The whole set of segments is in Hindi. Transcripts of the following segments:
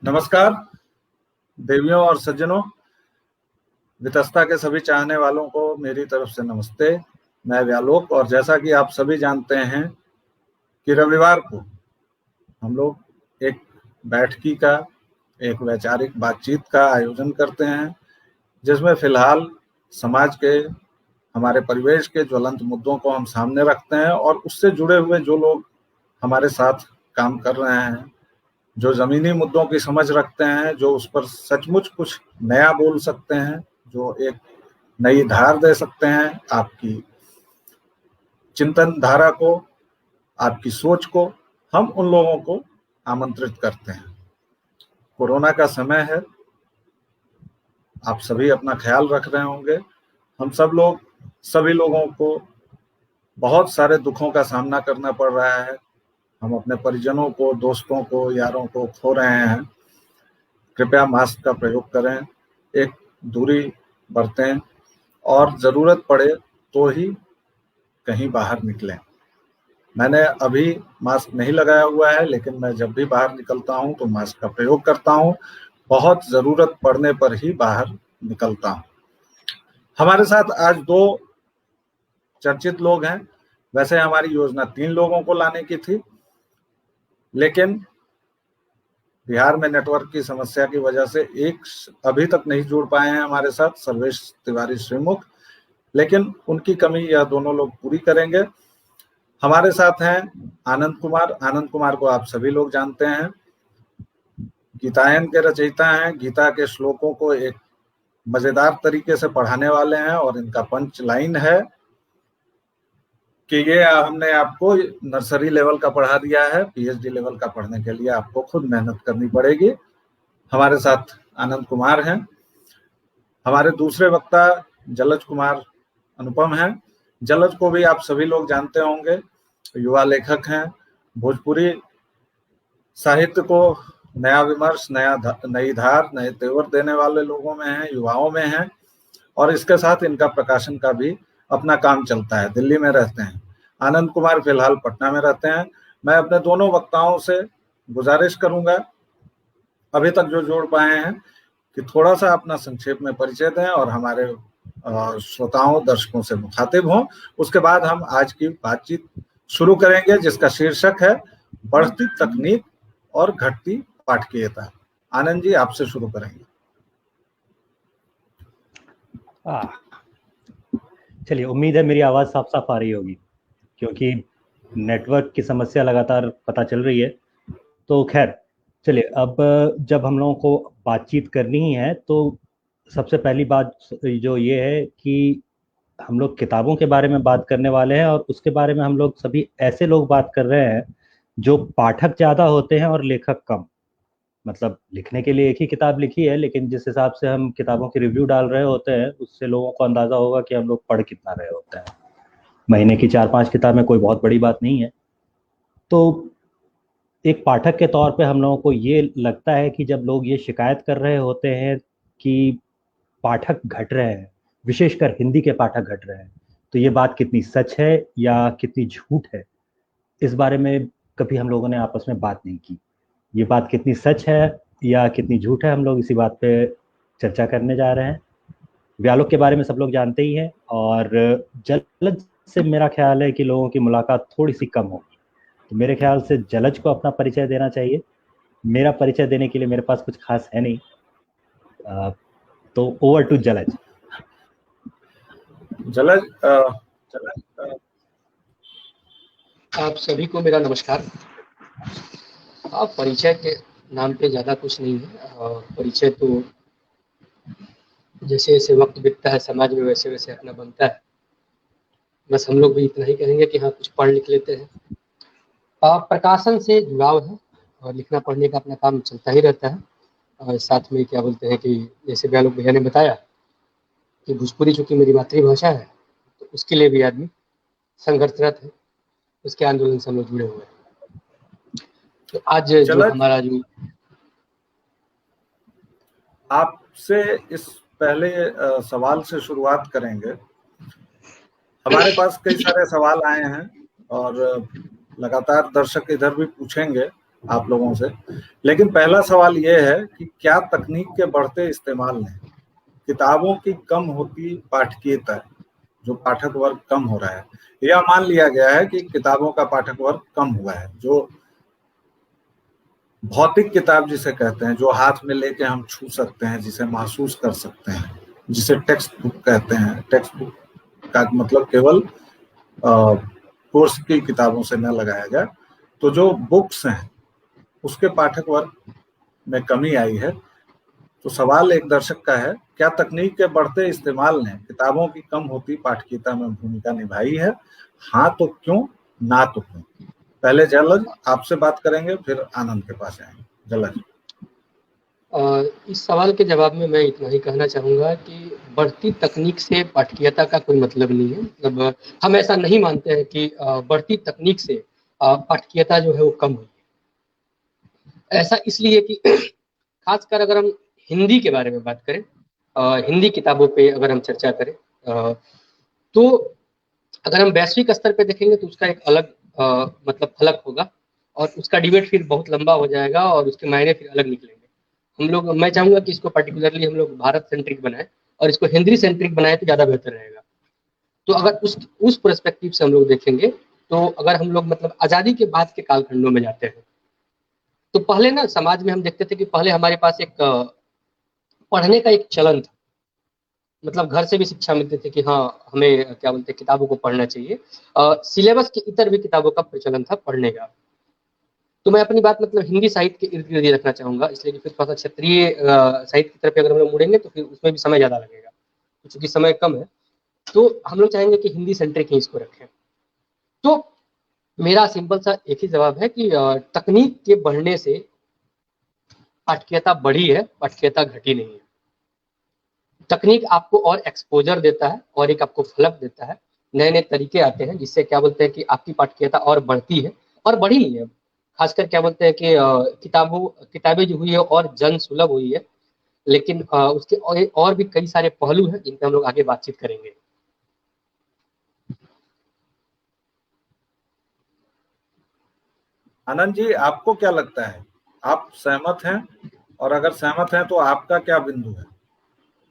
नमस्कार देवियों और सज्जनों, वितस्ता के सभी चाहने वालों को मेरी तरफ से नमस्ते। मैं व्यालोक, और जैसा कि आप सभी जानते हैं कि रविवार को हम लोग एक बैठकी का, एक वैचारिक बातचीत का आयोजन करते हैं, जिसमें फिलहाल समाज के, हमारे परिवेश के ज्वलंत मुद्दों को हम सामने रखते हैं और उससे जुड़े हुए जो लोग हमारे साथ काम कर रहे हैं, जो जमीनी मुद्दों की समझ रखते हैं, जो उस पर सचमुच कुछ नया बोल सकते हैं, जो एक नई धार दे सकते हैं आपकी चिंतन धारा को, आपकी सोच को, हम उन लोगों को आमंत्रित करते हैं। कोरोना का समय है, आप सभी अपना ख्याल रख रहे होंगे। हम सभी लोगों को बहुत सारे दुखों का सामना करना पड़ रहा है। हम अपने परिजनों को, दोस्तों को, यारों को खो रहे हैं। कृपया मास्क का प्रयोग करें, एक दूरी बरतें और ज़रूरत पड़े तो ही कहीं बाहर निकलें। मैंने अभी मास्क नहीं लगाया हुआ है, लेकिन मैं जब भी बाहर निकलता हूं तो मास्क का प्रयोग करता हूं। बहुत ज़रूरत पड़ने पर ही बाहर निकलता हूं। हमारे साथ आज दो चर्चित लोग हैं। वैसे हमारी योजना 3 लोगों को लाने की थी, लेकिन बिहार में नेटवर्क की समस्या की वजह से एक अभी तक नहीं जुड़ पाए हैं हमारे साथ, सर्वेश तिवारी श्रीमुख, लेकिन उनकी कमी यह दोनों लोग पूरी करेंगे। हमारे साथ हैं आनंद कुमार। आनंद कुमार को आप सभी लोग जानते हैं, गीतायन के रचयिता हैं। गीता के श्लोकों को एक मजेदार तरीके से पढ़ाने वाले हैं, और इनका पंच लाइन है कि ये हमने आपको नर्सरी लेवल का पढ़ा दिया है, पीएचडी लेवल का पढ़ने के लिए आपको खुद मेहनत करनी पड़ेगी। हमारे साथ आनंद कुमार हैं। हमारे दूसरे वक्ता जलज कुमार अनुपम हैं। जलज को भी आप सभी लोग जानते होंगे, युवा लेखक हैं। भोजपुरी साहित्य को नया विमर्श, नई धार, नए तेवर देने वाले लोगों में हैं, युवाओं में हैं, और इसके साथ इनका प्रकाशन का भी अपना काम चलता है। दिल्ली में रहते हैं। आनंद कुमार फिलहाल पटना में रहते हैं। मैं अपने दोनों वक्ताओं से गुजारिश करूंगा, अभी तक जो जोड़ पाए हैं, कि थोड़ा सा अपना संक्षेप में परिचय दें और हमारे श्रोताओं, दर्शकों से मुखातिब हों। उसके बाद हम आज की बातचीत शुरू करेंगे, जिसका शीर्षक है बढ़ती तकनीक और घटती पाठकीयता। आनंद जी, आपसे शुरू करेंगे। चलिए, उम्मीद है मेरी आवाज़ साफ साफ आ रही होगी, क्योंकि नेटवर्क की समस्या लगातार पता चल रही है। तो खैर चलिए, अब जब हम लोगों को बातचीत करनी ही है तो सबसे पहली बात जो ये है कि हम लोग किताबों के बारे में बात करने वाले हैं, और उसके बारे में हम लोग सभी ऐसे लोग बात कर रहे हैं जो पाठक ज़्यादा होते हैं और लेखक कम। मतलब लिखने के लिए एक ही किताब लिखी है, लेकिन जिस हिसाब से हम किताबों के रिव्यू डाल रहे होते हैं, उससे लोगों को अंदाज़ा होगा कि हम लोग पढ़ कितना रहे होते हैं। महीने की 4-5 किताबें कोई बहुत बड़ी बात नहीं है। तो एक पाठक के तौर पे हम लोगों को ये लगता है कि जब लोग ये शिकायत कर रहे होते हैं कि पाठक घट रहे हैं, विशेषकर हिंदी के पाठक घट रहे हैं, तो ये बात कितनी सच है या कितनी झूठ है, इस बारे में कभी हम लोगों ने आपस में बात नहीं की। ये बात कितनी सच है या कितनी झूठ है, हम लोग इसी बात पे चर्चा करने जा रहे हैं। व्यालोक के बारे में सब लोग जानते ही हैं, और जलज से मेरा ख्याल है कि लोगों की मुलाकात थोड़ी सी कम होगी, तो मेरे ख्याल से जलज को अपना परिचय देना चाहिए। मेरा परिचय देने के लिए मेरे पास कुछ खास है नहीं, तो ओवर टू जलज। जलज, आप सभी को मेरा नमस्कार। आप परिचय के नाम पे ज़्यादा कुछ नहीं है, और परिचय तो जैसे जैसे वक्त बीतता है समाज में वैसे वैसे अपना बनता है। बस हम लोग भी इतना ही कहेंगे कि हाँ, कुछ पढ़ लिख लेते हैं। प्रकाशन से जुड़ाव है और लिखना पढ़ने का अपना काम चलता ही रहता है। और साथ में क्या बोलते हैं कि जैसे व्यालोक भैया ने बताया कि भोजपुरी चूँकि मेरी मातृभाषा है, तो उसके लिए भी आदमी संघर्षरत है, उसके आंदोलन से हम लोग जुड़े हुए हैं। तो आज जो हमारा जो आपसे इस पहले सवाल से शुरुआत करेंगे। हमारे पास कई सारे सवाल आए हैं और लगातार दर्शक इधर भी पूछेंगे, आप लोगों से। लेकिन पहला सवाल ये है कि क्या तकनीक के बढ़ते इस्तेमाल ने किताबों की कम होती पाठकीयता, जो पाठक वर्ग कम हो रहा है, यह मान लिया गया है कि किताबों का पाठक वर्ग कम हुआ है, जो भौतिक किताब जिसे कहते हैं, जो हाथ में लेके हम छू सकते हैं, जिसे महसूस कर सकते हैं, जिसे टेक्स्ट बुक कहते हैं। टेक्स्ट बुक का मतलब केवल कोर्स की किताबों से न लगाया जाए। तो जो बुक्स हैं उसके पाठक वर्ग में कमी आई है। तो सवाल एक दर्शक का है, क्या तकनीक के बढ़ते इस्तेमाल ने किताबों की कम होती पाठकीयता में भूमिका निभाई है? हाँ तो क्यों, ना तो क्यों? पहले जलज आपसे बात करेंगे, फिर आनंद के पास आएंगे। जलज। इस सवाल के जवाब में मैं इतना ही कहना चाहूँगा कि बढ़ती तकनीक से पाठकीयता का कोई मतलब नहीं है। मतलब हम ऐसा नहीं मानते हैं कि बढ़ती तकनीक से पाठकीयता जो है वो कम हुई है। ऐसा इसलिए कि खासकर अगर हम हिंदी के बारे में बात करें, हिंदी किताबों पे अगर हम चर्चा करें, तो अगर हम वैश्विक स्तर पे देखेंगे तो उसका एक अलग मतलब फलक होगा और उसका डिबेट फिर बहुत लंबा हो जाएगा और उसके मायने फिर अलग निकलेंगे। मैं चाहूंगा कि इसको पर्टिकुलरली हम लोग भारत सेंट्रिक बनाएं और इसको हिंदी सेंट्रिक बनाएं तो ज़्यादा बेहतर रहेगा। तो अगर उस पर्सपेक्टिव से हम लोग देखेंगे, तो अगर हम लोग मतलब आज़ादी के बाद के कालखंडों में जाते हैं, तो पहले ना समाज में हम देखते थे कि पहले हमारे पास एक पढ़ने का एक चलन था। मतलब घर से भी शिक्षा मिलती थी कि हाँ हमें क्या बोलते हैं किताबों को पढ़ना चाहिए। सिलेबस के इतर भी किताबों का प्रचलन था पढ़ने का। तो मैं अपनी बात मतलब हिंदी साहित्य के इर्द गिर्द रखना चाहूंगा, इसलिए कि फिर थोड़ा सा क्षेत्रीय साहित्य की तरफ अगर हम लोग मुड़ेंगे तो फिर उसमें भी समय ज़्यादा लगेगा, क्योंकि समय कम है। तो हम लोग चाहेंगे कि हिंदी सेंट्रिक ही इसको रखें। तो मेरा सिंपल सा एक ही जवाब है कि तकनीक के बढ़ने से पाठकीयता बढ़ी है, पाठकीयता घटी नहीं है। तकनीक आपको और एक्सपोजर देता है और एक आपको फलक देता है, नए नए तरीके आते हैं जिससे क्या बोलते हैं कि आपकी पाठकीयता और बढ़ती है और बढ़ी नहीं है। खासकर क्या बोलते हैं कि किताबें जो हुई है और जन सुलभ हुई है, लेकिन उसके और भी कई सारे पहलू हैं जिन पर हम लोग आगे बातचीत करेंगे। आनंद जी, आपको क्या लगता है, आप सहमत हैं? और अगर सहमत हैं तो आपका क्या बिंदु है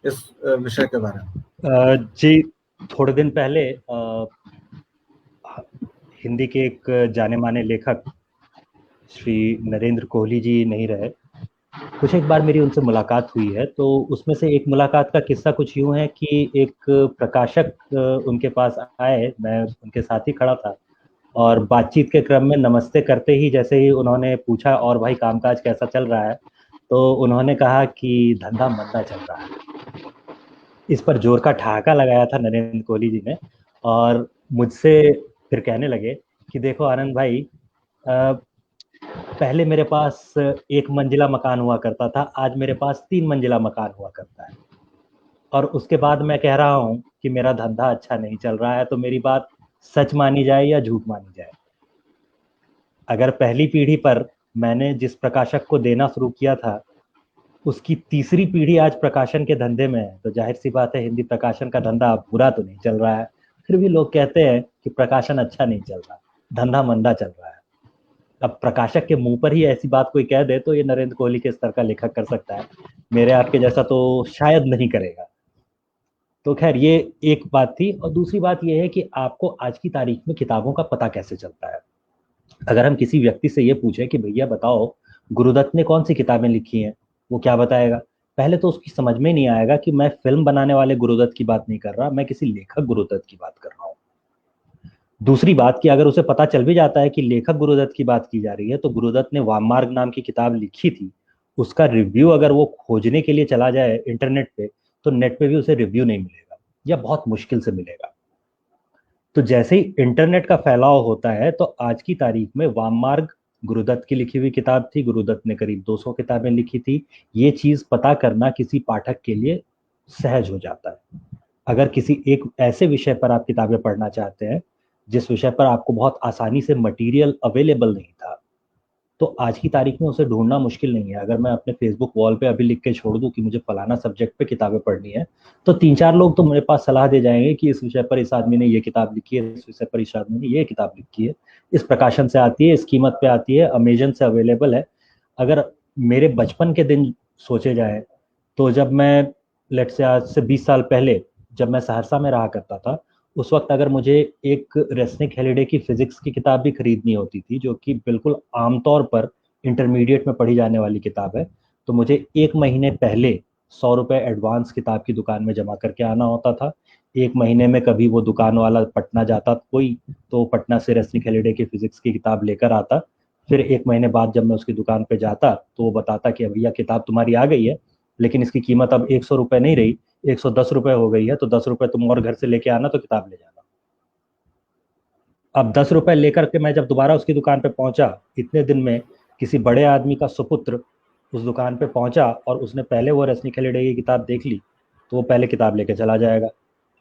इस विषय के बारे में? जी, थोड़े दिन पहले हिंदी के एक जाने माने लेखक श्री नरेंद्र कोहली जी नहीं रहे, कुछ एक बार मेरी उनसे मुलाकात हुई है। तो उसमें से एक मुलाकात का किस्सा कुछ यूं है कि एक प्रकाशक उनके पास आए, मैं उनके साथ ही खड़ा था, और बातचीत के क्रम में नमस्ते करते ही जैसे ही उन्होंने पूछा और भाई कामकाज कैसा चल रहा है, तो उन्होंने कहा कि धंधा मंदा चल रहा है। इस पर जोर का ठहाका लगाया था नरेंद्र कोहली जी ने और मुझसे फिर कहने लगे कि देखो आनंद भाई, पहले मेरे पास एक मंजिला मकान हुआ करता था, आज मेरे पास 3 मंजिला मकान हुआ करता है, और उसके बाद मैं कह रहा हूं कि मेरा धंधा अच्छा नहीं चल रहा है। तो मेरी बात सच मानी जाए या झूठ मानी जाए? अगर पहली पीढ़ी पर मैंने जिस प्रकाशक को देना शुरू किया था उसकी तीसरी पीढ़ी आज प्रकाशन के धंधे में है, तो जाहिर सी बात है हिंदी प्रकाशन का धंधा बुरा तो नहीं चल रहा है। फिर भी लोग कहते हैं कि प्रकाशन अच्छा नहीं चल रहा, धंधा मंदा चल रहा है। अब प्रकाशक के मुंह पर ही ऐसी बात कोई कह दे तो ये नरेंद्र कोहली के स्तर का लेखक कर सकता है, मेरे आपके जैसा तो शायद नहीं करेगा। तो खैर ये एक बात थी। और दूसरी बात ये है कि आपको आज की तारीख में किताबों का पता कैसे चलता है। अगर हम किसी व्यक्ति से ये पूछे कि भैया बताओ गुरुदत्त ने कौन सी किताबें लिखी हैं, वो क्या बताएगा? पहले तो उसकी समझ में नहीं आएगा कि मैं फिल्म बनाने वाले गुरुदत्त की बात नहीं कर रहा, मैं किसी लेखक गुरुदत्त की बात कर रहा हूँ। दूसरी बात कि अगर उसे पता चल भी जाता है कि लेखक गुरुदत्त की बात की जा रही है, तो गुरुदत्त ने वाममार्ग नाम की किताब लिखी थी, उसका रिव्यू अगर वो खोजने के लिए चला जाए इंटरनेट पे, तो नेट पे भी उसे रिव्यू नहीं मिलेगा या बहुत मुश्किल से मिलेगा। तो जैसे ही इंटरनेट का फैलाव होता है, तो आज की तारीख में वाममार्ग गुरुदत्त की लिखी हुई किताब थी, गुरुदत्त ने करीब 200 किताबें लिखी थी, ये चीज पता करना किसी पाठक के लिए सहज हो जाता है। अगर किसी एक ऐसे विषय पर आप किताबें पढ़ना चाहते हैं जिस विषय पर आपको बहुत आसानी से मटेरियल अवेलेबल नहीं था, तो आज की तारीख में उसे ढूंढना मुश्किल नहीं है। अगर मैं अपने फेसबुक वॉल पे अभी लिख के छोड़ दूं कि मुझे फलाना सब्जेक्ट पे किताबें पढ़नी है, तो 3-4 लोग तो मेरे पास सलाह दे जाएंगे कि इस विषय पर इस आदमी ने ये किताब लिखी है, इस विषय पर इस आदमी ने ये किताब लिखी है, इस प्रकाशन से आती है, इस कीमत पे आती है, अमेजन से अवेलेबल है। अगर मेरे बचपन के दिन सोचे जाए, तो जब मैं लेट से आज से 20 साल पहले जब मैं सहरसा में रहा करता था, उस वक्त अगर मुझे एक रेस्निक हेलिडे की फिजिक्स की किताब भी खरीदनी होती थी, जो कि बिल्कुल आमतौर पर इंटरमीडिएट में पढ़ी जाने वाली किताब है, तो मुझे 1 महीने पहले 100 रुपये एडवांस किताब की दुकान में जमा करके आना होता था। 1 महीने में कभी वो दुकान वाला पटना जाता कोई, तो पटना से रेस्निक हेलिडे की फिजिक्स की किताब लेकर आता। फिर 1 महीने बाद जब मैं उसकी दुकान पे जाता, तो वो बताता कि भैया किताब तुम्हारी आ गई है, लेकिन इसकी कीमत अब 100 रुपये नहीं रही, 110 रुपये हो गई है, तो 10 रुपये तुम और घर से लेके आना, तो किताब ले जाना। अब 10 रुपये लेकर के मैं जब दोबारा उसकी दुकान पे पहुंचा, इतने दिन में किसी बड़े आदमी का सुपुत्र उस दुकान पे पहुंचा और उसने पहले वो रेस्निक हेलिडे की किताब देख ली, तो वो पहले किताब लेके चला जाएगा।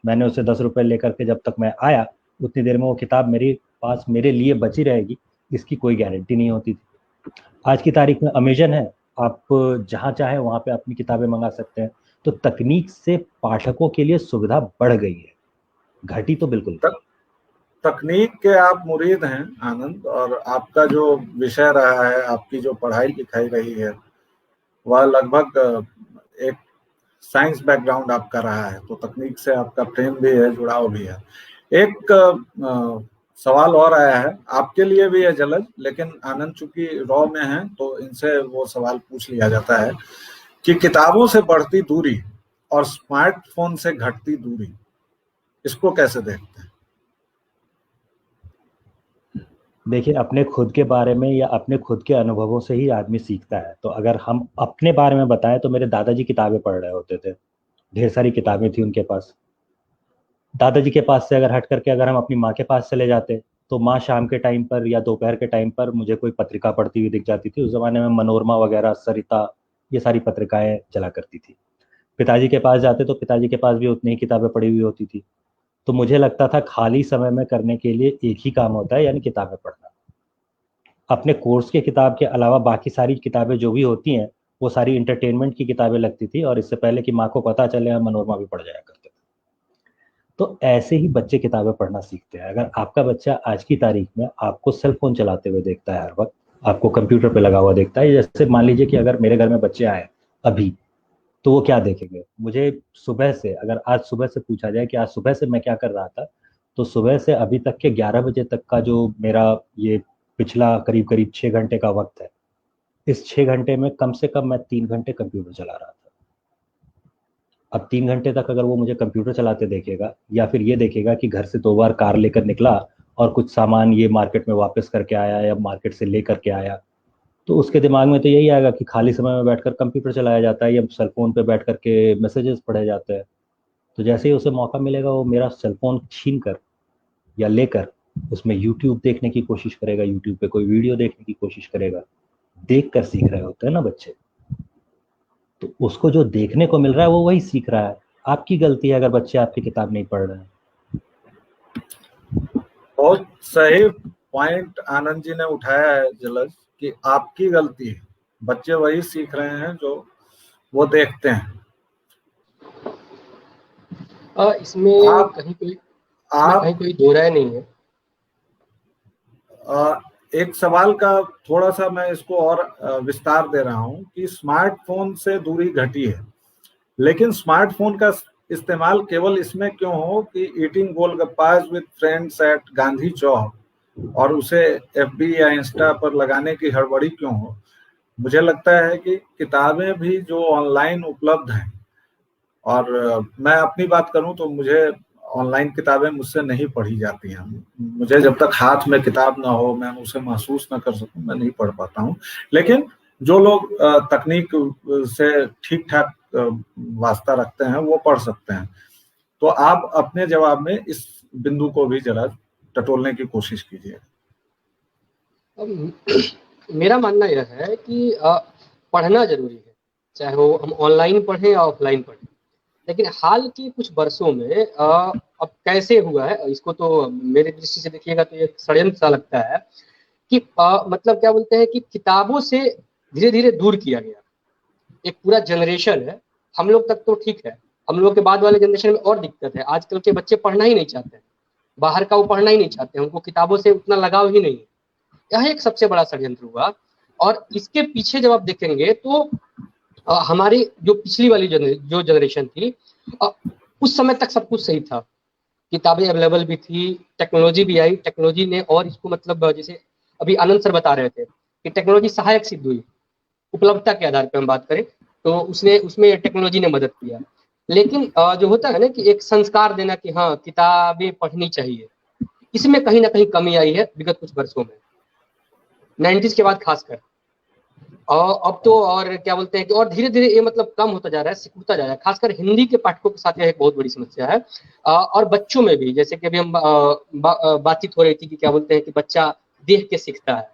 मैंने उसे 10 रुपये लेकर के जब तक मैं आया, उतनी देर में वो किताब मेरे पास मेरे लिए बची रहेगी, इसकी कोई गारंटी नहीं होती थी। आज की तारीख में अमेजन है, आप जहाँ चाहे वहाँ पे अपनी किताबें मंगा सकते हैं। तो तकनीक से पाठकों के लिए सुविधा बढ़ गई है, घटी तो बिल्कुल नहीं। तकनीक के आप मुरीद हैं आनंद, और आपका जो विषय रहा है, आपकी जो पढ़ाई लिखाई रही है, वह लगभग एक साइंस बैकग्राउंड आपका रहा है, तो तकनीक से आपका प्रेम भी है, जुड़ाव भी है। एक सवाल और आया है आपके लिए भी है जलज, लेकिन आनंद चूंकि रॉ में है तो इनसे वो सवाल पूछ लिया जाता है कि किताबों से बढ़ती दूरी और स्मार्टफोन से घटती दूरी, इसको कैसे देखते हैं? देखिए, अपने खुद के बारे में या अपने खुद के अनुभवों से ही आदमी सीखता है। तो अगर हम अपने बारे में बताएं, तो मेरे दादाजी किताबें पढ़ रहे होते थे, ढेर सारी किताबें थी उनके पास। दादाजी के पास से अगर हट करके अगर हम अपनी माँ के पास चले जाते, तो माँ शाम के टाइम पर या दोपहर के टाइम पर मुझे कोई पत्रिका पढ़ती हुई दिख जाती थी। उस जमाने में मनोरमा वगैरह, सरिता, ये सारी पत्रिकाएं चला करती थी। पिताजी के पास जाते तो पिताजी के पास भी उतनी ही किताबें पढ़ी हुई होती थी। तो मुझे लगता था खाली समय में करने के लिए एक ही काम होता है, यानी किताबें पढ़ना। अपने कोर्स के किताब के अलावा बाकी सारी किताबें जो भी होती हैं, वो सारी इंटरटेनमेंट की किताबें लगती थी, और इससे पहले कि माँ को पता चले हम मनोरमा भी पढ़ जाया करते थे। तो ऐसे ही बच्चे किताबें पढ़ना सीखते हैं। अगर आपका बच्चा आज की तारीख में आपको सेल फोन चलाते हुए देखता है, हर वक्त आपको कंप्यूटर पे लगा हुआ देखता है, जैसे मान लीजिए कि अगर मेरे घर में बच्चे आए अभी, तो वो क्या देखेंगे? मुझे सुबह से, अगर आज सुबह से पूछा जाए कि आज सुबह से मैं क्या कर रहा था, तो सुबह से अभी तक के 11 बजे तक का जो मेरा ये पिछला करीब करीब 6 घंटे का वक्त है, इस 6 घंटे में कम से कम मैं 3 घंटे कंप्यूटर चला रहा था। अब 3 घंटे तक अगर वो मुझे कंप्यूटर चलाते देखेगा, या फिर ये देखेगा कि घर से 2 बार कार लेकर निकला और कुछ सामान ये मार्केट में वापस करके आया या मार्केट से ले करके आया, तो उसके दिमाग में तो यही आएगा कि खाली समय में बैठकर कंप्यूटर चलाया जाता है या सेल फोन पे बैठ करके मैसेजेस पढ़े जाते हैं। तो जैसे ही उसे मौका मिलेगा, वो मेरा सेल फोन छीन कर या लेकर उसमें यूट्यूब देखने की कोशिश करेगा, यूट्यूब पे कोई वीडियो देखने की कोशिश करेगा। देख कर सीख रहे होते हैं ना बच्चे, तो उसको जो देखने को मिल रहा है वो वही सीख रहा है। आपकी गलती है अगर बच्चे आपकी किताब नहीं पढ़ रहे हैं। बहुत सही पॉइंट आनंद जी ने उठाया है जलज, कि आपकी गलती है, बच्चे वही सीख रहे हैं जो वो देखते हैं। इसमें कहीं कोई दो राय नहीं है। एक सवाल का थोड़ा सा मैं इसको और विस्तार दे रहा हूं कि स्मार्टफोन से दूरी घटी है, लेकिन स्मार्टफोन का इस्तेमाल केवल इसमें क्यों हो कि eating golgappas with friends at Gandhi Chowk, और उसे एफबी या इंस्टा पर लगाने की हड़बड़ी क्यों हो? मुझे लगता है कि किताबें भी जो ऑनलाइन उपलब्ध हैं, और मैं अपनी बात करूं तो मुझे ऑनलाइन किताबें मुझसे नहीं पढ़ी जाती हैं। मुझे जब तक हाथ में किताब ना हो, मैं उसे महसूस ना कर सकूं, मैं नहीं पढ़ पाता हूं। लेकिन जो लोग तकनीक से ठीक ठाक वास्ता रखते हैं, वो पढ़ सकते हैं। तो आप अपने जवाब में इस बिंदु को भी जरा टटोलने की कोशिश कीजिए। मेरा मानना यह है कि पढ़ना जरूरी है, चाहे वो हम ऑनलाइन पढ़ें या ऑफलाइन पढ़ें। लेकिन हाल के कुछ वर्षों में अब कैसे हुआ है, इसको तो मेरे दृष्टि से देखिएगा तो ये षड्यंत्र सा लगता है कि मतलब क्या बोलते हैं कि किताबों से धीरे धीरे दूर किया गया। एक पूरा जनरेशन है, हम लोग तक तो ठीक है, हम लोग के बाद वाले जनरेशन में और दिक्कत है। आजकल के बच्चे पढ़ना ही नहीं चाहते हैं, बाहर का वो पढ़ना ही नहीं चाहते हैं, उनको किताबों से उतना लगाव ही नहीं है। यह एक सबसे बड़ा षड्यंत्र हुआ। और इसके पीछे जब आप देखेंगे तो हमारी जो पिछली वाली जो जनरेशन थी, उस समय तक सब कुछ सही था, किताबें अवेलेबल भी थी, टेक्नोलॉजी भी आई, टेक्नोलॉजी ने और इसको मतलब जैसे अभी आनंद सर बता रहे थे कि टेक्नोलॉजी सहायक सिद्ध हुई, उपलब्धता के आधार पर हम बात करें तो उसमें टेक्नोलॉजी ने मदद किया। लेकिन जो होता है ना कि एक संस्कार देना कि हाँ किताबें पढ़नी चाहिए, इसमें कहीं ना कहीं कमी आई है विगत कुछ वर्षों में, 90s के बाद खासकर। और अब तो और क्या बोलते हैं कि और धीरे धीरे ये मतलब कम होता जा रहा है, सिकुड़ता जा रहा है, खासकर हिंदी के पाठकों के साथ यह एक बहुत बड़ी समस्या है। और बच्चों में भी, जैसे कि अभी हम बातचीत हो रही थी कि क्या बोलते हैं कि बच्चा देख के सीखता है,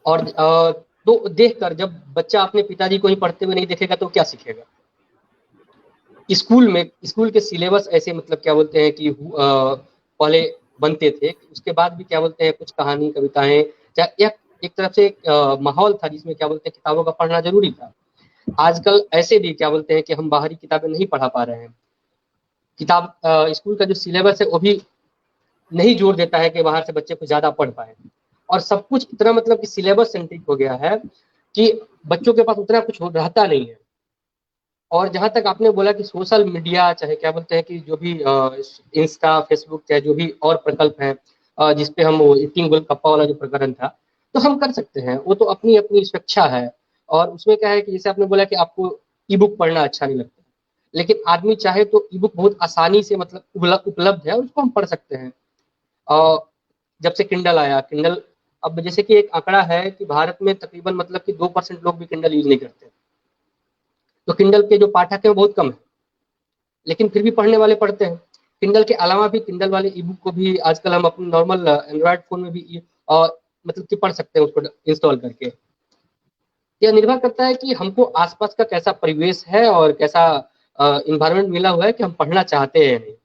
और तो देख कर जब बच्चा अपने पिताजी को ही पढ़ते हुए नहीं देखेगा तो क्या सीखेगा। स्कूल के सिलेबस ऐसे मतलब क्या बोलते हैं कि पहले बनते थे, उसके बाद भी क्या बोलते हैं कुछ कहानी कविताएं, चाहे एक तरफ से माहौल था जिसमें क्या बोलते हैं किताबों का पढ़ना जरूरी था। आजकल ऐसे भी क्या बोलते हैं कि हम बाहरी किताबें नहीं पढ़ा पा रहे हैं, किताब स्कूल का जो सिलेबस है वो भी नहीं जोर देता है कि बाहर से बच्चे को ज्यादा पढ़ पाए, और सब कुछ इतना मतलब कि सिलेबस सेंट्रिक हो गया है कि बच्चों के पास उतना कुछ रहता नहीं है। और जहां तक आपने बोला कि सोशल मीडिया, चाहे क्या बोलते हैं कि जो भी इंस्टा फेसबुक चाहे जो भी और प्रकल्प है जिसपे हम वो इटिंग गोलगप्पा वाला जो प्रकरण था, तो हम कर सकते हैं, वो तो अपनी अपनी स्वेच्छा है। और उसमें क्या है कि जैसे आपने बोला कि आपको ई बुक पढ़ना अच्छा नहीं लगता, लेकिन आदमी चाहे तो ई बुक बहुत आसानी से मतलब उपलब्ध है और उसको हम पढ़ सकते हैं। और जब से किंडल आया, किंडल अब जैसे कि एक आंकड़ा है कि भारत में तकरीबन मतलब कि 2% लोग भी किंडल यूज नहीं करते, तो किंडल के जो पाठक है वो बहुत कम है, लेकिन फिर भी पढ़ने वाले पढ़ते हैं। किंडल के अलावा भी किंडल वाले ई बुक को भी आजकल हम अपने नॉर्मल एंड्रॉयड फोन में भी मतलब कि पढ़ सकते हैं उसको इंस्टॉल करके। यह निर्भर करता है कि हमको आसपास का कैसा परिवेश है और कैसा इन्वायरमेंट मिला हुआ है कि हम पढ़ना चाहते हैं या नहीं।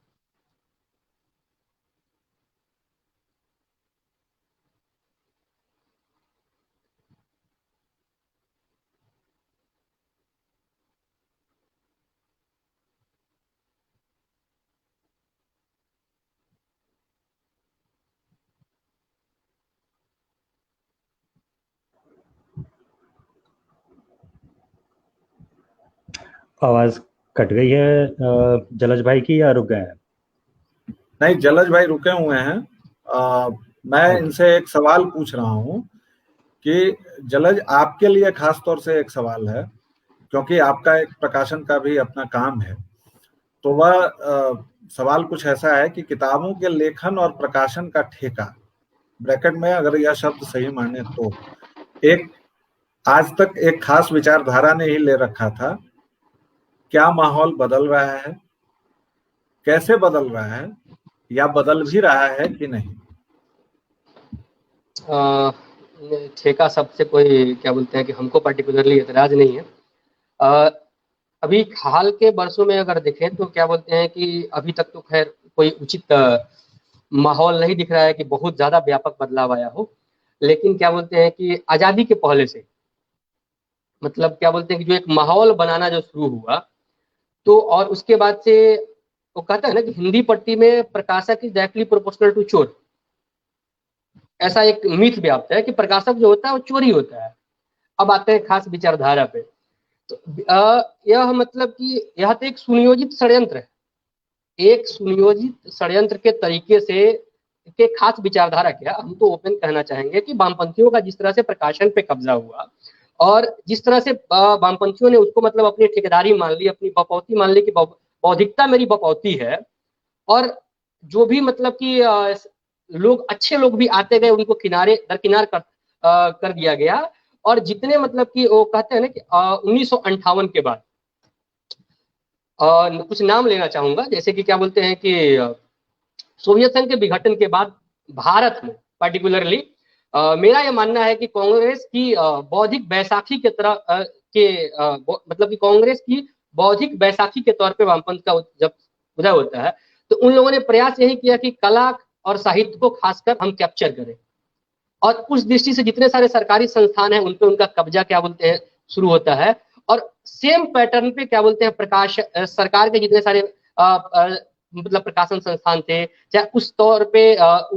आवाज कट गई है जलज भाई की, या रुक गए हैं? नहीं, जलज भाई रुके हुए हैं। मैं इनसे एक सवाल पूछ रहा हूँ कि जलज, आपके लिए खास तौर से एक सवाल है, क्योंकि आपका एक प्रकाशन का भी अपना काम है। तो वह सवाल कुछ ऐसा है कि किताबों के लेखन और प्रकाशन का ठेका, ब्रैकेट में अगर यह शब्द सही माने तो, एक आज तक एक खास विचारधारा ने ही ले रखा था। क्या माहौल बदल रहा है, कैसे बदल रहा है, या बदल भी रहा है कि नहीं? ठेका सबसे कोई क्या बोलते हैं कि हमको पर्टिकुलरली एतराज नहीं है। अभी हाल के वर्षों में अगर देखें तो क्या बोलते हैं कि अभी तक तो खैर कोई उचित माहौल नहीं दिख रहा है कि बहुत ज्यादा व्यापक बदलाव आया हो। लेकिन क्या बोलते हैं कि आजादी के पहले से मतलब क्या बोलते हैं कि जो एक माहौल बनाना जो शुरू हुआ, तो और उसके बाद से वो कहता है ना कि हिंदी पट्टी में प्रकाशक इज डायरेक्टली प्रोपोर्शनल टू चोर, ऐसा एक मिथ व्याप्त है कि प्रकाशक जो होता है वो चोरी होता है। अब आते हैं खास विचारधारा पे, तो यह मतलब कि यह तो एक सुनियोजित षड्यंत्र है, एक सुनियोजित षड्यंत्र के तरीके से के खास विचारधारा क्या, हम तो ओपन कहना चाहेंगे कि वामपंथियों का जिस तरह से प्रकाशन पे कब्जा हुआ और जिस तरह से वामपंथियों ने उसको मतलब अपनी ठेकेदारी मान ली, अपनी बपौती मान ली कि बौद्धिकता मेरी बपौती है, और जो भी मतलब कि लोग अच्छे लोग भी आते गए उनको किनारे दरकिनार कर दिया गया। और जितने मतलब कि वो कहते हैं ना कि 1958 के बाद कुछ नाम लेना चाहूंगा, जैसे कि क्या बोलते हैं कि सोवियत संघ के विघटन के बाद भारत में पर्टिकुलरली मेरा यह मानना है कि कांग्रेस की बौद्धिक बैसाखी के तरह मतलब कि कांग्रेस की बौद्धिक बैसाखी के तौर पे वामपंथ का जब उदय होता है, तो उन लोगों ने प्रयास यही किया कि कला और साहित्य को खासकर हम कैप्चर करें और उस दृष्टि से जितने सारे सरकारी संस्थान हैं उन पे उनका कब्जा क्या बोलते हैं शुरू होता है। और सेम पैटर्न पे क्या बोलते हैं सरकार के जितने सारे मतलब प्रकाशन संस्थान थे, चाहे उस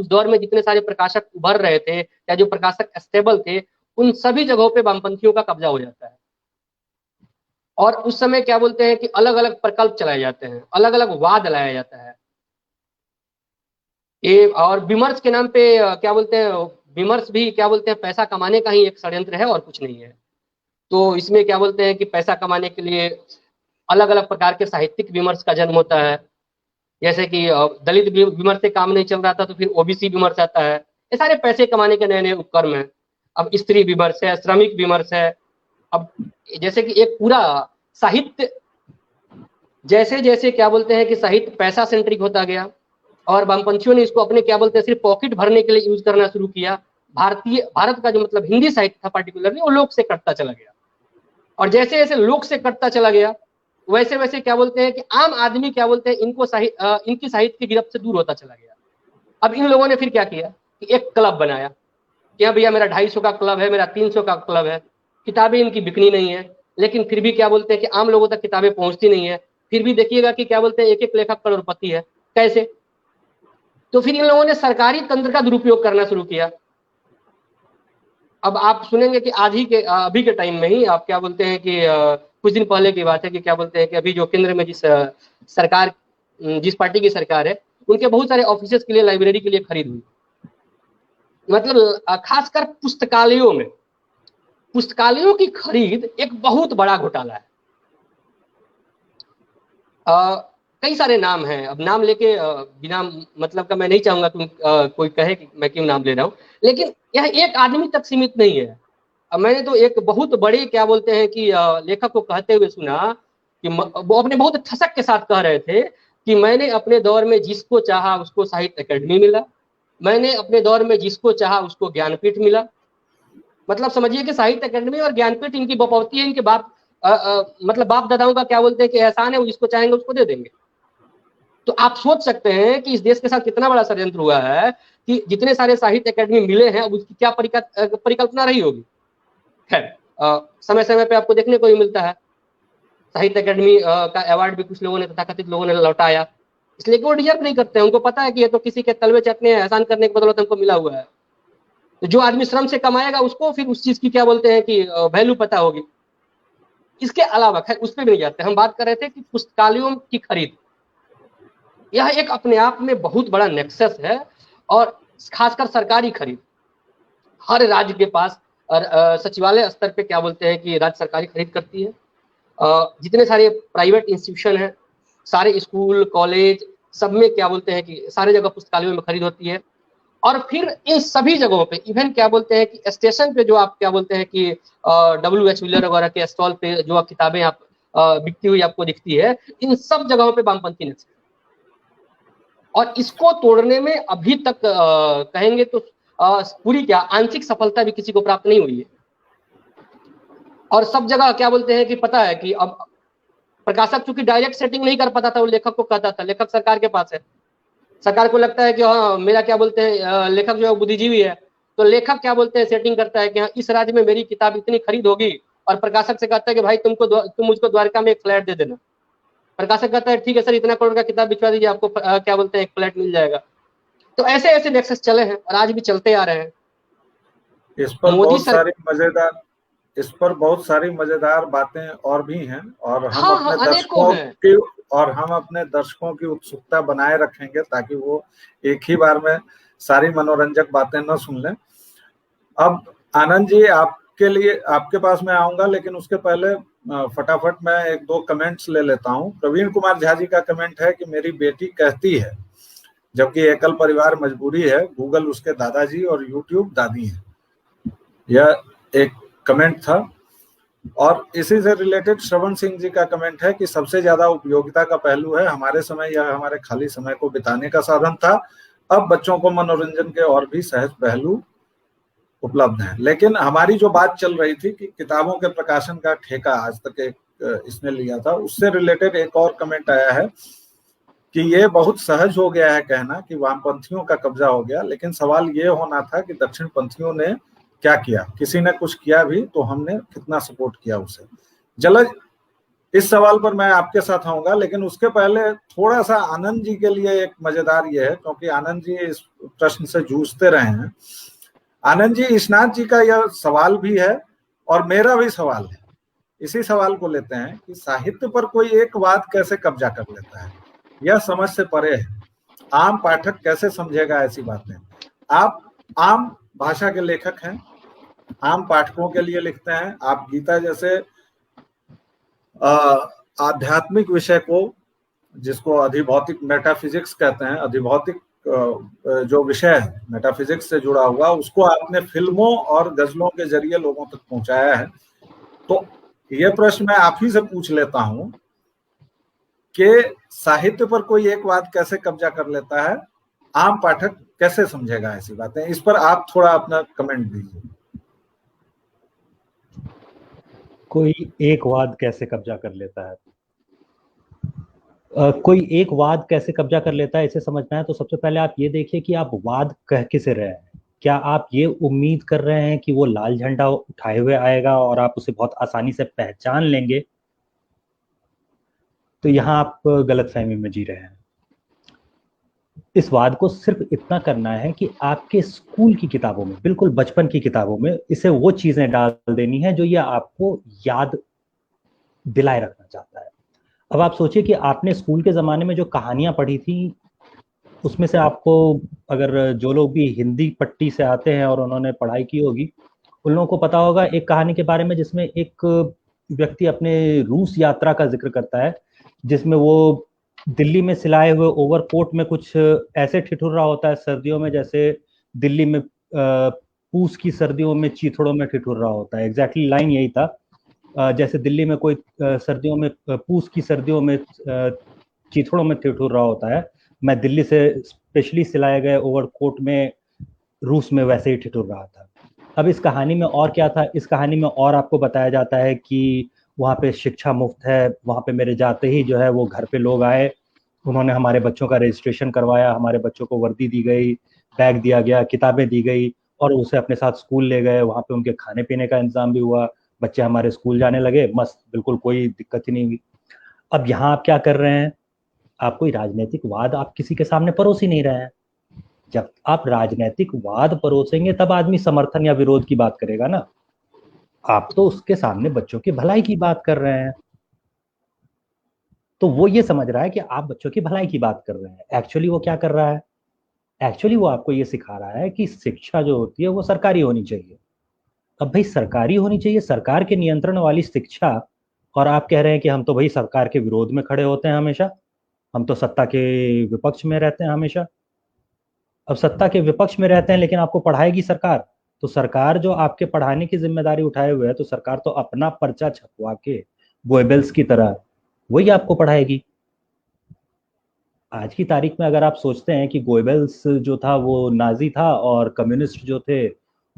दौर में जितने सारे प्रकाशक उभर रहे थे, या जो प्रकाशक स्टेबल थे, उन सभी जगहों पे वामपंथियों का कब्जा हो जाता है। और उस समय क्या बोलते हैं कि अलग अलग प्रकल्प चलाए जाते हैं, अलग अलग वाद लाया जाता है। ये और विमर्श के नाम पे क्या बोलते हैं, विमर्श भी क्या बोलते हैं पैसा कमाने का ही एक षड्यंत्र है और कुछ नहीं है। तो इसमें क्या बोलते हैं कि पैसा कमाने के लिए अलग अलग प्रकार के साहित्यिक विमर्श का जन्म होता है। जैसे कि दलित विमर्श से काम नहीं चल रहा था तो फिर ओबीसी विमर्श आता है। ये सारे पैसे कमाने के नए नए उपक्रम हैं। अब स्त्री विमर्श है, श्रमिक विमर्श है। अब जैसे कि एक पूरा साहित्य, जैसे जैसे क्या बोलते हैं कि साहित्य पैसा सेंट्रिक होता गया और वामपंथियों ने इसको अपने क्या बोलते हैं सिर्फ पॉकेट भरने के लिए यूज करना शुरू किया। भारत का जो मतलब हिंदी साहित्य था पार्टिकुलरली, वो लोक से कटता चला गया। और जैसे जैसे लोक से कटता चला गया वैसे वैसे क्या बोलते हैं कि आम आदमी क्या बोलते हैं इनकी साहित्य की गिरफ्त से दूर होता चला गया। अब इन लोगों ने फिर क्या किया कि एक क्लब बनाया कि हाँ भैया मेरा 250 का क्लब है, मेरा 300 का क्लब है। किताबें इनकी बिकनी नहीं है, लेकिन फिर भी क्या बोलते हैं कि आम लोगों तक किताबें पहुंचती नहीं है। फिर भी देखिएगा कि क्या बोलते हैं एक एक लेखक करोड़पति है। कैसे? तो फिर इन लोगों ने सरकारी तंत्र का दुरुपयोग करना शुरू किया। अब आप सुनेंगे कि अभी के टाइम में ही आप क्या बोलते हैं कि कुछ दिन पहले की बात है कि क्या बोलते हैं कि अभी जो केंद्र में जिस पार्टी की सरकार है, उनके बहुत सारे ऑफिसेस के लिए, लाइब्रेरी के लिए खरीद हुई। मतलब खासकर पुस्तकालयों की खरीद एक बहुत बड़ा घोटाला है। कई सारे नाम हैं। अब नाम लेके बिना मतलब का मैं नहीं चाहूंगा कि कोई कहे कि मैं क्यों नाम ले रहा हूँ, लेकिन यह एक आदमी तक सीमित नहीं है। अब मैंने तो एक बहुत बड़े क्या बोलते हैं कि लेखक को कहते हुए सुना कि वो अपने बहुत ठसक के साथ कह रहे थे कि मैंने अपने दौर में जिसको चाहा उसको साहित्य अकेडमी मिला, मैंने अपने दौर में जिसको चाहा उसको ज्ञानपीठ मिला। मतलब समझिए कि साहित्य अकेडमी और ज्ञानपीठ इनकी बपौती है, इनके मतलब बाप दादाओं का क्या बोलते हैं कि एहसान है, वो जिसको चाहेंगे उसको दे देंगे। तो आप सोच सकते हैं कि इस देश के साथ कितना बड़ा षड्यंत्र हुआ है कि जितने सारे साहित्य अकेडमी मिले हैं, अब उसकी क्या परिकल्पना रही होगी। खैर, समय समय पे आपको देखने को ही मिलता है। साहित्य अकेडमी का अवार्ड भी कुछ लोगों ने, तथाकथित लोगों ने लौटाया, इसलिए कि वो डिजर्व नहीं करते हैं। उनको पता है कि ये तो किसी के तलवे चटने एहसान करने की बदौलत हमको मिला हुआ है। तो जो आदमी श्रम से कमाएगा उसको फिर उस चीज की क्या बोलते हैं कि वैल्यू पता होगी। इसके अलावा खैर उस पर भी नहीं जाते। हम बात कर रहे थे कि पुस्तकालयों की खरीद, यह एक अपने आप में बहुत बड़ा नेक्सस है। और खासकर सरकारी खरीद, हर राज्य के पास सचिवालय स्तर पे क्या बोलते हैं कि राज्य सरकारी खरीद करती है। जितने सारे प्राइवेट इंस्टीट्यूशन हैं, सारे स्कूल कॉलेज, सब में क्या बोलते हैं कि सारे जगह पुस्तकालयों में खरीद होती है। और फिर इन सभी जगहों पे इवन क्या बोलते हैं कि स्टेशन पे जो आप क्या बोलते हैं कि WH व्हीलर वगैरह के स्टॉल पे जो किताबें आप बिकती हुई आपको दिखती है, इन सब जगहों पे वामपंथी नेक्सस। और इसको तोड़ने में अभी तक कहेंगे तो पूरी क्या आंशिक सफलता भी किसी को प्राप्त नहीं हुई है। और सब जगह क्या बोलते हैं कि पता है कि अब प्रकाशक चूंकि डायरेक्ट सेटिंग नहीं कर पाता था, वो लेखक को कहता था। लेखक सरकार के पास है, सरकार को लगता है कि हाँ मेरा क्या बोलते हैं लेखक जो है बुद्धिजीवी है, तो लेखक क्या बोलते हैं सेटिंग करता है कि हाँ इस राज्य में मेरी किताब इतनी खरीद होगी। और प्रकाशक से कहता है कि भाई तुम मुझको द्वारका में एक फ्लैट दे देना। प्रकाशक कहता है ठीक है सर, इतना करोड़ का किताब बिचवा दीजिए, आपको क्या बोलते हैं एक फ्लैट मिल जाएगा। तो ऐसे ऐसे नेक्सस चले हैं और आज भी चलते आ रहे हैं। इस पर बहुत सारी मजेदार बातें और भी हैं, और हम अपने दर्शकों की उत्सुकता बनाए रखेंगे ताकि वो एक ही बार में सारी मनोरंजक बातें न सुन लें। अब आनंद जी, आपके पास मैं आऊंगा, लेकिन उसके पहले फटाफट मैं एक दो कमेंट्स ले लेता हूं। प्रवीण कुमार झा जी का कमेंट है कि मेरी बेटी कहती है जबकि एकल परिवार मजबूरी है, गूगल उसके दादाजी और यूट्यूब दादी है। यह एक कमेंट था। और इसी से रिलेटेड श्रवण सिंह जी का कमेंट है कि सबसे ज्यादा उपयोगिता का पहलू है, हमारे समय यह हमारे खाली समय को बिताने का साधन था, अब बच्चों को मनोरंजन के और भी सहज पहलू उपलब्ध हैं। लेकिन हमारी जो बात चल रही थी कि किताबों के प्रकाशन का ठेका आज तक इसने लिया था, उससे रिलेटेड एक और कमेंट आया है कि ये बहुत सहज हो गया है कहना कि वामपंथियों का कब्जा हो गया, लेकिन सवाल ये होना था कि दक्षिणपंथियों ने क्या किया, किसी ने कुछ किया भी तो हमने कितना सपोर्ट किया उसे। जलज, इस सवाल पर मैं आपके साथ आऊंगा, लेकिन उसके पहले थोड़ा सा आनंद जी के लिए एक मजेदार ये है, क्योंकि आनंद जी इस प्रश्न से जूझते रहे हैं। आनंद जी, ईशनाथ जी का यह सवाल भी है और मेरा भी सवाल है। इसी सवाल को लेते हैं कि साहित्य पर कोई एक वाद कैसे कब्जा कर लेता है, यह समझ से परे है। आम पाठक कैसे समझेगा ऐसी बातें? आप आम भाषा के लेखक हैं, आम पाठकों के लिए लिखते हैं। आप गीता जैसे आध्यात्मिक विषय को, जिसको अधिभौतिक मेटाफिजिक्स कहते हैं, अधिभौतिक जो विषय है मेटाफिजिक्स से जुड़ा हुआ, उसको आपने फिल्मों और गजलों के जरिए लोगों तक पहुंचाया है। तो ये प्रश्न मैं आप ही से पूछ लेता हूं कि साहित्य पर कोई एक वाद कैसे कब्जा कर लेता है, आम पाठक कैसे समझेगा ऐसी बातें? इस पर आप थोड़ा अपना कमेंट दीजिए। कोई एक वाद कैसे कब्जा कर लेता है? कोई एक वाद कैसे कब्जा कर लेता है, इसे समझना है तो सबसे पहले आप ये देखिए कि आप वाद कह किसे रहे हैं। क्या आप ये उम्मीद कर रहे हैं कि वो लाल झंडा उठाए हुए आएगा और आप उसे बहुत आसानी से पहचान लेंगे? तो यहाँ आप गलतफहमी में जी रहे हैं। इस वाद को सिर्फ इतना करना है कि आपके स्कूल की किताबों में, बिल्कुल बचपन की किताबों में, इसे वो चीजें डाल देनी है जो ये आपको याद दिलाए रखना चाहता है। अब आप सोचिए कि आपने स्कूल के ज़माने में जो कहानियां पढ़ी थी, उसमें से आपको, अगर जो लोग भी हिंदी पट्टी से आते हैं और उन्होंने पढ़ाई की होगी, उन लोगों को पता होगा एक कहानी के बारे में जिसमें एक व्यक्ति अपने रूस यात्रा का जिक्र करता है, जिसमें वो दिल्ली में सिलाए हुए ओवरकोट में कुछ ऐसे ठिठुर रहा होता है सर्दियों में, जैसे दिल्ली में पूस की सर्दियों में चीथड़ों में ठिठुर रहा होता है। एग्जैक्टली लाइन यही था, जैसे दिल्ली में कोई सर्दियों में, पूस की सर्दियों में चीथड़ों में ठिठुर रहा होता है, मैं दिल्ली से स्पेशली सिलाए गए ओवरकोट में रूस में वैसे ही ठिठुर रहा था। अब इस कहानी में और क्या था? इस कहानी में और आपको बताया जाता है कि वहाँ पे शिक्षा मुफ्त है, वहाँ पे मेरे जाते ही जो है वो घर पे लोग आए, उन्होंने हमारे बच्चों का रजिस्ट्रेशन करवाया, हमारे बच्चों को वर्दी दी गई, बैग दिया गया, किताबें दी गई, और उसे अपने साथ स्कूल ले गए। वहाँ पे उनके खाने पीने का इंतजाम भी हुआ, बच्चे हमारे स्कूल जाने लगे, मस्त, बिल्कुल कोई दिक्कत ही नहीं हुई। अब यहाँ आप क्या कर रहे हैं? आप कोई राजनीतिक वाद आप किसी के सामने परोस ही नहीं रहे हैं। जब आप राजनीतिक वाद परोसेंगे तब आदमी समर्थन या विरोध की बात करेगा ना। आप तो उसके सामने बच्चों की भलाई की बात कर रहे हैं, तो वो ये समझ रहा है कि आप बच्चों की भलाई की बात कर रहे हैं। एक्चुअली वो क्या कर रहा है? एक्चुअली वो आपको ये सिखा रहा है कि शिक्षा जो होती है वो सरकारी होनी चाहिए। अब भाई सरकारी होनी चाहिए, सरकार के नियंत्रण वाली शिक्षा, और आप कह रहे हैं कि हम तो भाई सरकार के विरोध में खड़े होते हैं हमेशा, हम तो सत्ता के विपक्ष में रहते हैं हमेशा। अब सत्ता के विपक्ष में रहते हैं लेकिन आपको पढ़ाएगी सरकार, तो सरकार जो आपके पढ़ाने की जिम्मेदारी उठाए हुए है, तो सरकार तो अपना पर्चा छपवा के गोएबल्स की तरह वही आपको पढ़ाएगी। आज की तारीख में अगर आप सोचते हैं कि गोएबल्स जो था वो नाजी था और कम्युनिस्ट जो थे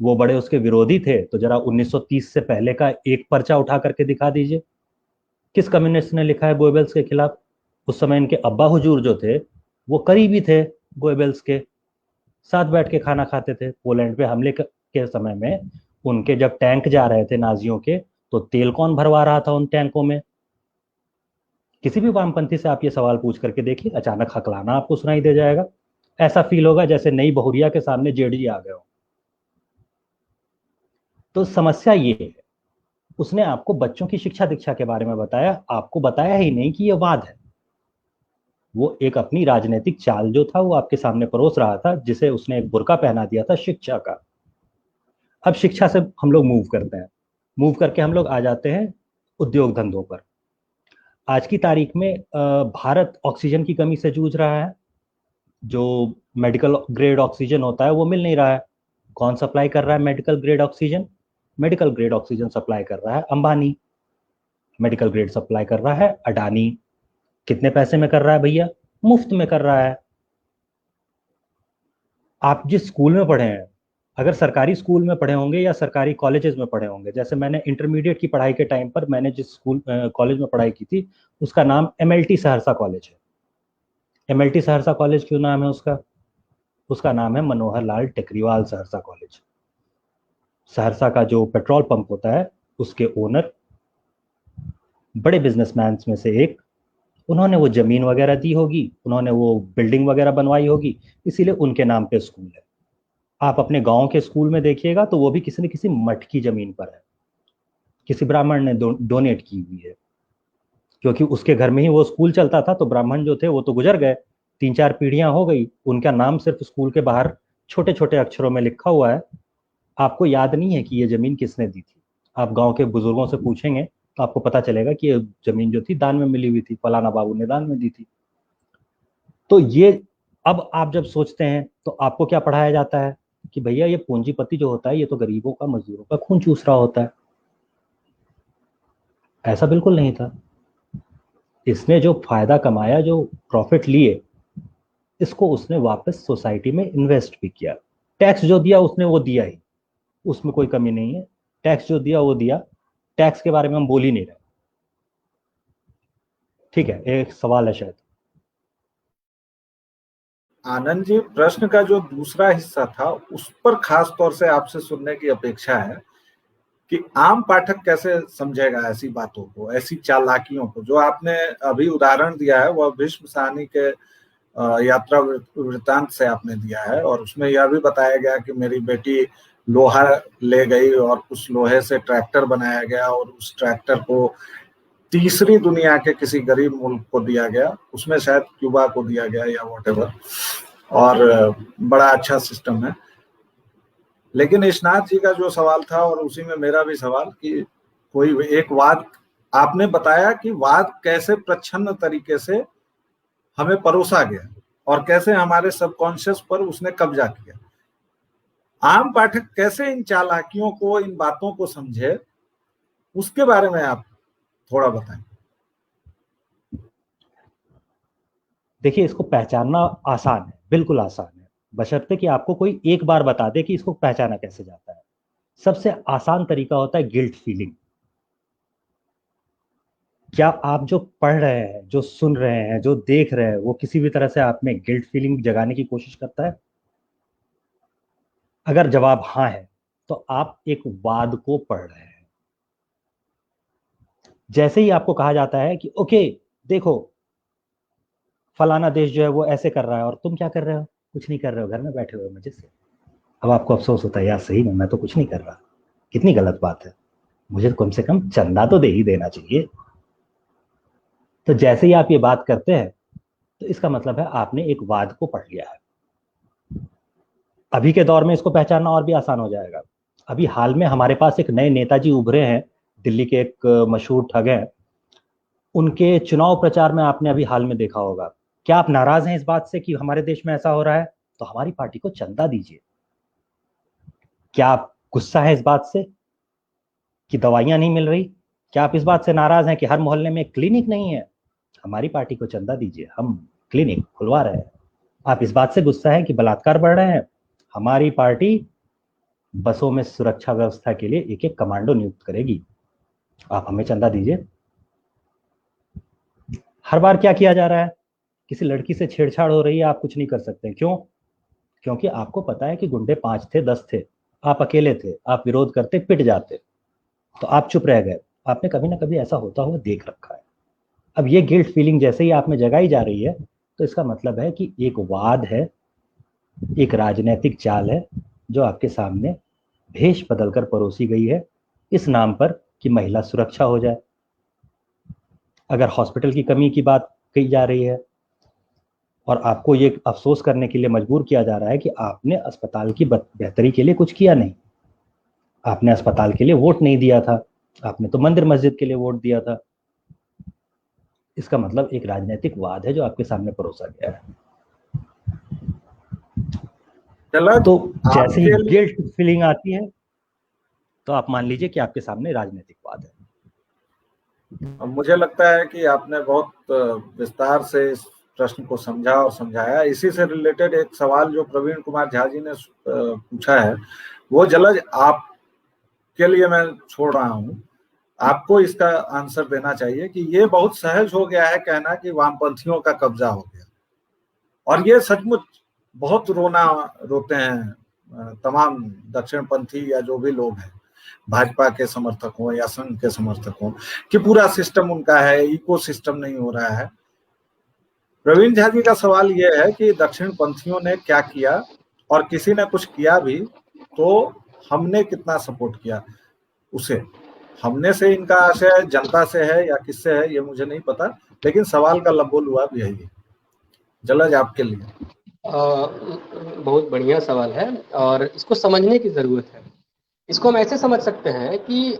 वो बड़े उसके विरोधी थे, तो जरा 1930 से पहले का एक पर्चा उठा करके दिखा दीजिए, किस कम्युनिस्ट ने लिखा है गोएबल्स के खिलाफ? उस समय इनके अब्बा हुजूर जो थे वो करीबी थे गोएबल्स के, साथ बैठ के खाना खाते थे। पोलैंड पे हमले के समय में उनके जब टैंक जा रहे थे नाजियों के, तो तेल कौन भरवा रहा था उन टैंकों में? किसी भी वामपंथी से आप ये सवाल पूछ करके देखिए, अचानक हकलाना आपको सुनाई दे जाएगा। ऐसा फील होगा जैसे नई बहुरिया के सामने जेडी आ गए हो। तो समस्या ये है, उसने आपको बच्चों की शिक्षा दीक्षा के बारे में बताया, आपको बताया ही नहीं कि यह वाद है। वो एक अपनी राजनीतिक चाल जो था वो आपके सामने परोस रहा था, जिसे उसने एक बुर्का पहना दिया था शिक्षा का। अब शिक्षा से हम लोग मूव करते हैं, मूव करके हम लोग आ जाते हैं उद्योग धंधों पर। आज की तारीख में भारत ऑक्सीजन की कमी से जूझ रहा है। जो मेडिकल ग्रेड ऑक्सीजन होता है वो मिल नहीं रहा है। कौन सप्लाई कर रहा है medical grade oxygen? Medical grade oxygen supply कर रहा है अंबानी, मेडिकल ग्रेड सप्लाई कर रहा है अडानी। कितने पैसे में कर रहा है भैया? मुफ्त में कर रहा है। आप जिस स्कूल में पढ़े हैं, अगर सरकारी स्कूल में पढ़े होंगे या सरकारी कॉलेजेस में पढ़े होंगे, जैसे मैंने इंटरमीडिएट की पढ़ाई के टाइम पर मैंने जिस स्कूल कॉलेज में पढ़ाई की थी उसका नाम MLT सहरसा कॉलेज है। MLT सहरसा कॉलेज क्यों नाम है उसका? उसका नाम है मनोहर लाल टेकरीवाल सहरसा कॉलेज। सहरसा का जो पेट्रोल पंप होता है उसके ओनर, बड़े बिजनेसमैन में से एक, उन्होंने वो जमीन वगैरह दी होगी, उन्होंने वो बिल्डिंग वगैरह बनवाई होगी, इसीलिए उनके नाम पे स्कूल है। आप अपने गांव के स्कूल में देखिएगा तो वो भी किसी न किसी मठ की जमीन पर है, किसी ब्राह्मण ने डोनेट की हुई है, क्योंकि उसके घर में ही वो स्कूल चलता था। तो ब्राह्मण जो थे वो तो गुजर गए, 3-4 पीढ़ियां हो गई, उनका नाम सिर्फ स्कूल के बाहर छोटे छोटे अक्षरों में लिखा हुआ है। आपको याद नहीं है कि ये जमीन किसने दी थी। आप गांव के बुजुर्गों से पूछेंगे तो आपको पता चलेगा कि ये जमीन जो थी दान में मिली हुई थी, फलाना बाबू ने दान में दी थी। तो ये, अब आप जब सोचते हैं तो आपको क्या पढ़ाया जाता है कि भैया ये पूंजीपति जो होता है ये तो गरीबों का, मजदूरों का खून चूस रहा होता है। ऐसा बिल्कुल नहीं था। इसने जो फायदा कमाया, जो प्रॉफिट लिए, इसको उसने वापस सोसाइटी में इन्वेस्ट भी किया। टैक्स जो दिया उसने वो दिया ही, उसमें कोई कमी नहीं है। टैक्स जो दिया वो दिया, टैक्स के बारे में हम बोल ही नहीं रहे। ठीक है, एक सवाल है शायद। आनंद जी, प्रश्न का जो दूसरा हिस्सा था उस पर खास तौर से आपसे सुनने की अपेक्षा है कि आम पाठक कैसे समझेगा ऐसी बातों को, ऐसी चालाकियों को। जो आपने अभी उदाहरण दिया है वह भीष्म साहनी के यात्रा वृत्तांत से आपने दिया है, और उसमें यह भी बताया गया कि मेरी बेटी लोहा ले गई और उस लोहे से ट्रैक्टर बनाया गया और उस ट्रैक्टर को तीसरी दुनिया के किसी गरीब मुल्क को दिया गया, उसमें शायद क्यूबा को दिया गया या व्हाटएवर, और बड़ा अच्छा सिस्टम है। लेकिन इशनाथ जी का जो सवाल था और उसी में मेरा भी सवाल कि कोई एक वाद आपने बताया कि वाद कैसे प्रच्छन्न तरीके से हमें परोसा गया और कैसे हमारे सबकॉन्शियस पर उसने कब्जा किया। आम पाठक कैसे इन चालाकियों को, इन बातों को समझे, उसके बारे में आप थोड़ा बताएं। देखिए, इसको पहचानना आसान है, बिल्कुल आसान है, बशर्ते कि आपको कोई एक बार बता दे कि इसको पहचाना कैसे जाता है। सबसे आसान तरीका होता है गिल्ट फीलिंग। क्या आप जो पढ़ रहे हैं, जो सुन रहे हैं, जो देख रहे हैं, वो किसी भी तरह से आप में गिल्ट फीलिंग जगाने की कोशिश करता है? अगर जवाब हाँ है तो आप एक वाद को पढ़ रहे हैं। जैसे ही आपको कहा जाता है कि ओके देखो, फलाना देश जो है वो ऐसे कर रहा है और तुम क्या कर रहे हो? कुछ नहीं कर रहे हो, घर में बैठे हुए मजे से। अब आपको अफसोस होता है, यार सही में मैं तो कुछ नहीं कर रहा, कितनी गलत बात है, मुझे कम से कम चंदा तो दे ही देना चाहिए। तो जैसे ही आप ये बात करते हैं तो इसका मतलब है आपने एक वाद को पढ़ लिया है। अभी के दौर में इसको पहचानना और भी आसान हो जाएगा। अभी हाल में हमारे पास एक नए नेताजी उभरे हैं, दिल्ली के एक मशहूर ठग हैं। उनके चुनाव प्रचार में आपने अभी हाल में देखा होगा। क्या आप नाराज हैं इस बात से कि हमारे देश में ऐसा हो रहा है? तो हमारी पार्टी को चंदा दीजिए। क्या आप गुस्सा है इस बात से कि दवाइयां नहीं मिल रही? क्या आप इस बात से नाराज हैं कि हर मोहल्ले में क्लिनिक नहीं है? हमारी पार्टी को चंदा दीजिए, हम क्लिनिक खुलवा रहे हैं। आप इस बात से गुस्सा है कि बलात्कार बढ़ रहे हैं? हमारी पार्टी बसों में सुरक्षा व्यवस्था के लिए एक एक कमांडो नियुक्त करेगी, आप हमें चंदा दीजिए। हर बार क्या किया जा रहा है? किसी लड़की से छेड़छाड़ हो रही है, आप कुछ नहीं कर सकते। क्यों? क्योंकि आपको पता है कि गुंडे 5 थे, 10 थे, आप अकेले थे, आप विरोध करते, पिट जाते, तो आप चुप रह गए। आपने कभी ना कभी ऐसा होता हुआ देख रखा है। अब ये गिल्ट फीलिंग जैसे ही आप में जगाई जा रही है तो इसका मतलब है कि एक वाद है, एक राजनीतिक चाल है जो आपके सामने भेष बदलकर परोसी गई है, इस नाम पर कि महिला सुरक्षा हो जाए। अगर हॉस्पिटल की कमी की बात कही जा रही है और आपको ये अफसोस करने के लिए मजबूर किया जा रहा है कि आपने अस्पताल की बेहतरी के लिए कुछ किया नहीं, आपने अस्पताल के लिए वोट नहीं दिया था, आपने तो मंदिर मस्जिद के लिए वोट दिया था, इसका मतलब एक राजनीतिक वाद है जो आपके सामने परोसा गया है। तो जैसे ही गिल्ट फीलिंग आती है तो आप मान लीजिए कि आपके सामने राजनीतिक वाद है। मुझे लगता है कि आपने बहुत विस्तार से इस प्रश्न को समझा और समझाया। इसी से रिलेटेड एक सवाल जो प्रवीण कुमार झा जी ने पूछा है, वो जलज आपके लिए मैं छोड़ रहा हूं, आपको इसका आंसर देना चाहिए कि ये बहुत सहज हो गया है कहना कि वामपंथियों का कब्जा हो गया। और ये सचमुच बहुत रोना रोते हैं तमाम दक्षिणपंथी या जो भी लोग हैं, भाजपा के समर्थक हो या संघ के समर्थक हो, कि पूरा सिस्टम उनका है, इको सिस्टम नहीं हो रहा है। प्रवीण झा जी का सवाल ये है कि दक्षिणपंथियों ने क्या किया, और किसी ने कुछ किया भी तो हमने कितना सपोर्ट किया उसे। हमने से इनका आशय जनता से है या किससे है ये मुझे नहीं पता, लेकिन सवाल का लबोल हुआ भी यही है। जलज आपके लिए। बहुत बढ़िया सवाल है और इसको समझने की जरूरत है। इसको हम ऐसे समझ सकते हैं कि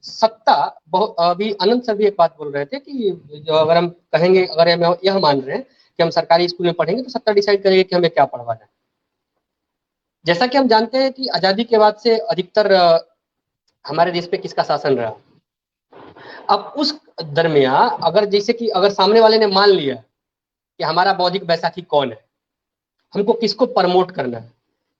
सत्ता बहुत, अभी अनंत सर भी एक बात बोल रहे थे कि जो अगर हम कहेंगे, अगर हम यह मान रहे हैं कि हम सरकारी स्कूल में पढ़ेंगे तो सत्ता डिसाइड करेगी कि हमें क्या पढ़वाना है। जैसा कि हम जानते हैं कि आजादी के बाद से अधिकतर हमारे देश पे किसका शासन रहा। अब उस दरमियान अगर जैसे कि अगर सामने वाले ने मान लिया कि हमारा बौद्धिक बैसाखी कौन है, हमको किसको प्रमोट करना है,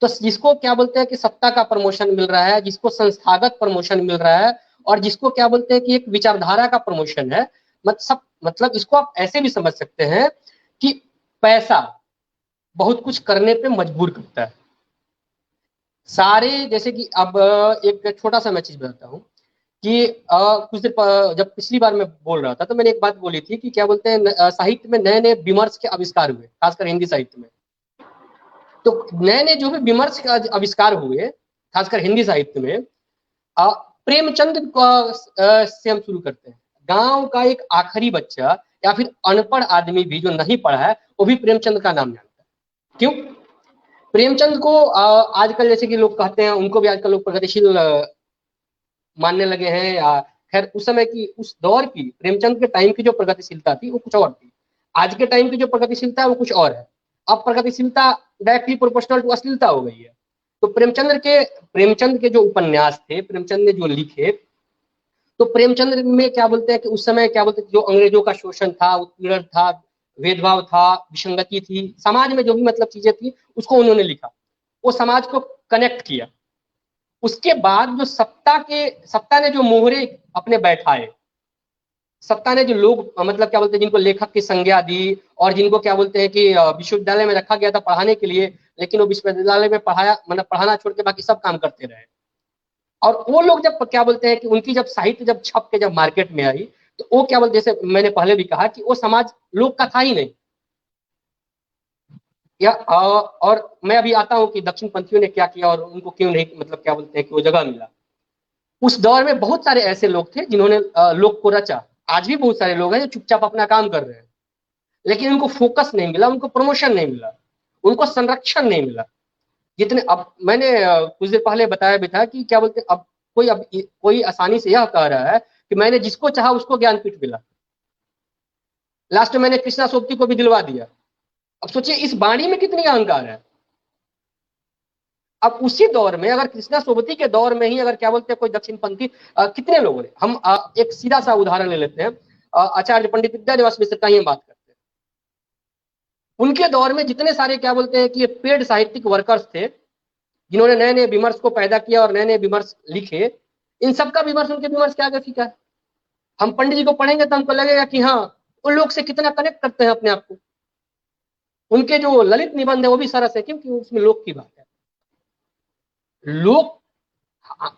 तो जिसको क्या बोलते हैं कि सत्ता का प्रमोशन मिल रहा है, जिसको संस्थागत प्रमोशन मिल रहा है, और जिसको क्या बोलते हैं कि एक विचारधारा का प्रमोशन है, मतलब इसको आप ऐसे भी समझ सकते हैं कि पैसा बहुत कुछ करने पे मजबूर करता है। सारे जैसे कि अब एक छोटा सा मैं चीज बताता हूँ कि कुछ देर जब पिछली बार मैं बोल रहा था तो मैंने एक बात बोली थी कि क्या बोलते हैं साहित्य में नए नए विमर्श के आविष्कार हुए, खासकर हिंदी साहित्य में। तो नए नए जो भी विमर्श के आविष्कार हुए खासकर हिंदी साहित्य में, प्रेमचंद से हम शुरू करते हैं। गांव का एक आखिरी बच्चा या फिर अनपढ़ आदमी भी जो नहीं पढ़ा है वो भी प्रेमचंद का नाम जानता है। क्यों? प्रेमचंद को आजकल जैसे कि लोग कहते हैं, उनको भी आजकल लोग प्रगतिशील मानने लगे हैं, या खैर उस समय की, उस दौर की, प्रेमचंद के टाइम की जो प्रगतिशीलता थी वो कुछ और थी। आज के टाइम की जो प्रगतिशीलता है वो कुछ और है। अब प्रगतिशीलता डायरेक्टली प्रोपोर्शनल टू अश्लीलता हो गई है। तो प्रेमचंद के जो उपन्यास थे, प्रेमचंद ने जो लिखे, तो प्रेमचंद में क्या बोलते हैं कि उस समय क्या बोलते हैं, जो अंग्रेजों का शोषण था, उत्पीड़न था, भेदभाव था, विसंगति थी, समाज में जो भी मतलब चीजें थी उसको उन्होंने लिखा। वो समाज को कनेक्ट किया। उसके बाद जो सत्ता ने जो मोहरे अपने बैठाए, सत्ता ने जो लोग मतलब क्या बोलते हैं जिनको लेखक की संज्ञा दी, और जिनको क्या बोलते हैं कि विश्वविद्यालय में रखा गया था पढ़ाने के लिए, लेकिन वो विश्वविद्यालय में पढ़ाना छोड़ के बाकी सब काम करते रहे। और वो लोग जब क्या बोलते हैं कि उनकी जब साहित्य जब छप के जब मार्केट में आई, तो वो क्या बोलते, जैसे मैंने पहले भी कहा कि वो समाज लोग का था ही नहीं। या और मैं अभी आता हूँ कि दक्षिण पंथियों ने क्या किया और उनको क्यों नहीं, मतलब क्या बोलते हैं कि वो जगह मिला। उस दौर में बहुत सारे ऐसे लोग थे जिन्होंने लोक को रचा। आज भी बहुत सारे लोग हैं जो चुपचाप अपना काम कर रहे हैं, लेकिन उनको फोकस नहीं मिला, उनको प्रमोशन नहीं मिला, उनको संरक्षण नहीं मिला। जितने, अब मैंने कुछ देर पहले बताया भी था कि क्या बोलते, अब कोई आसानी से यह कह रहा है कि मैंने जिसको चाहा उसको ज्ञानपीठ मिला। लास्ट में मैंने कृष्णा सोबती को भी दिलवा दिया। अब सोचिए इस वाणी में कितनी अहंकार है। अब उसी दौर में, अगर कृष्णा सोबती के दौर में ही अगर क्या बोलते हैं कोई दक्षिणपंथी, कितने लोगों ने, हम एक सीधा सा उदाहरण ले लेते हैं, आचार्य पंडित विद्यानिवास मिश्र का ही हम बात करते हैं। उनके दौर में जितने सारे क्या बोलते हैं कि ये पेड साहित्यिक वर्कर्स थे जिन्होंने नए नए विमर्श को पैदा किया और नए नए विमर्श लिखे, इन सबका विमर्श उनके विमर्श के आगे फीका है। हम पंडित जी को पढ़ेंगे तो हमको लगेगा कि हाँ, उन लोग से कितना कनेक्ट करते हैं अपने आप को। उनके जो ललित निबंध है वो भी सरस है, क्योंकि उसमें लोक की बात है। लोक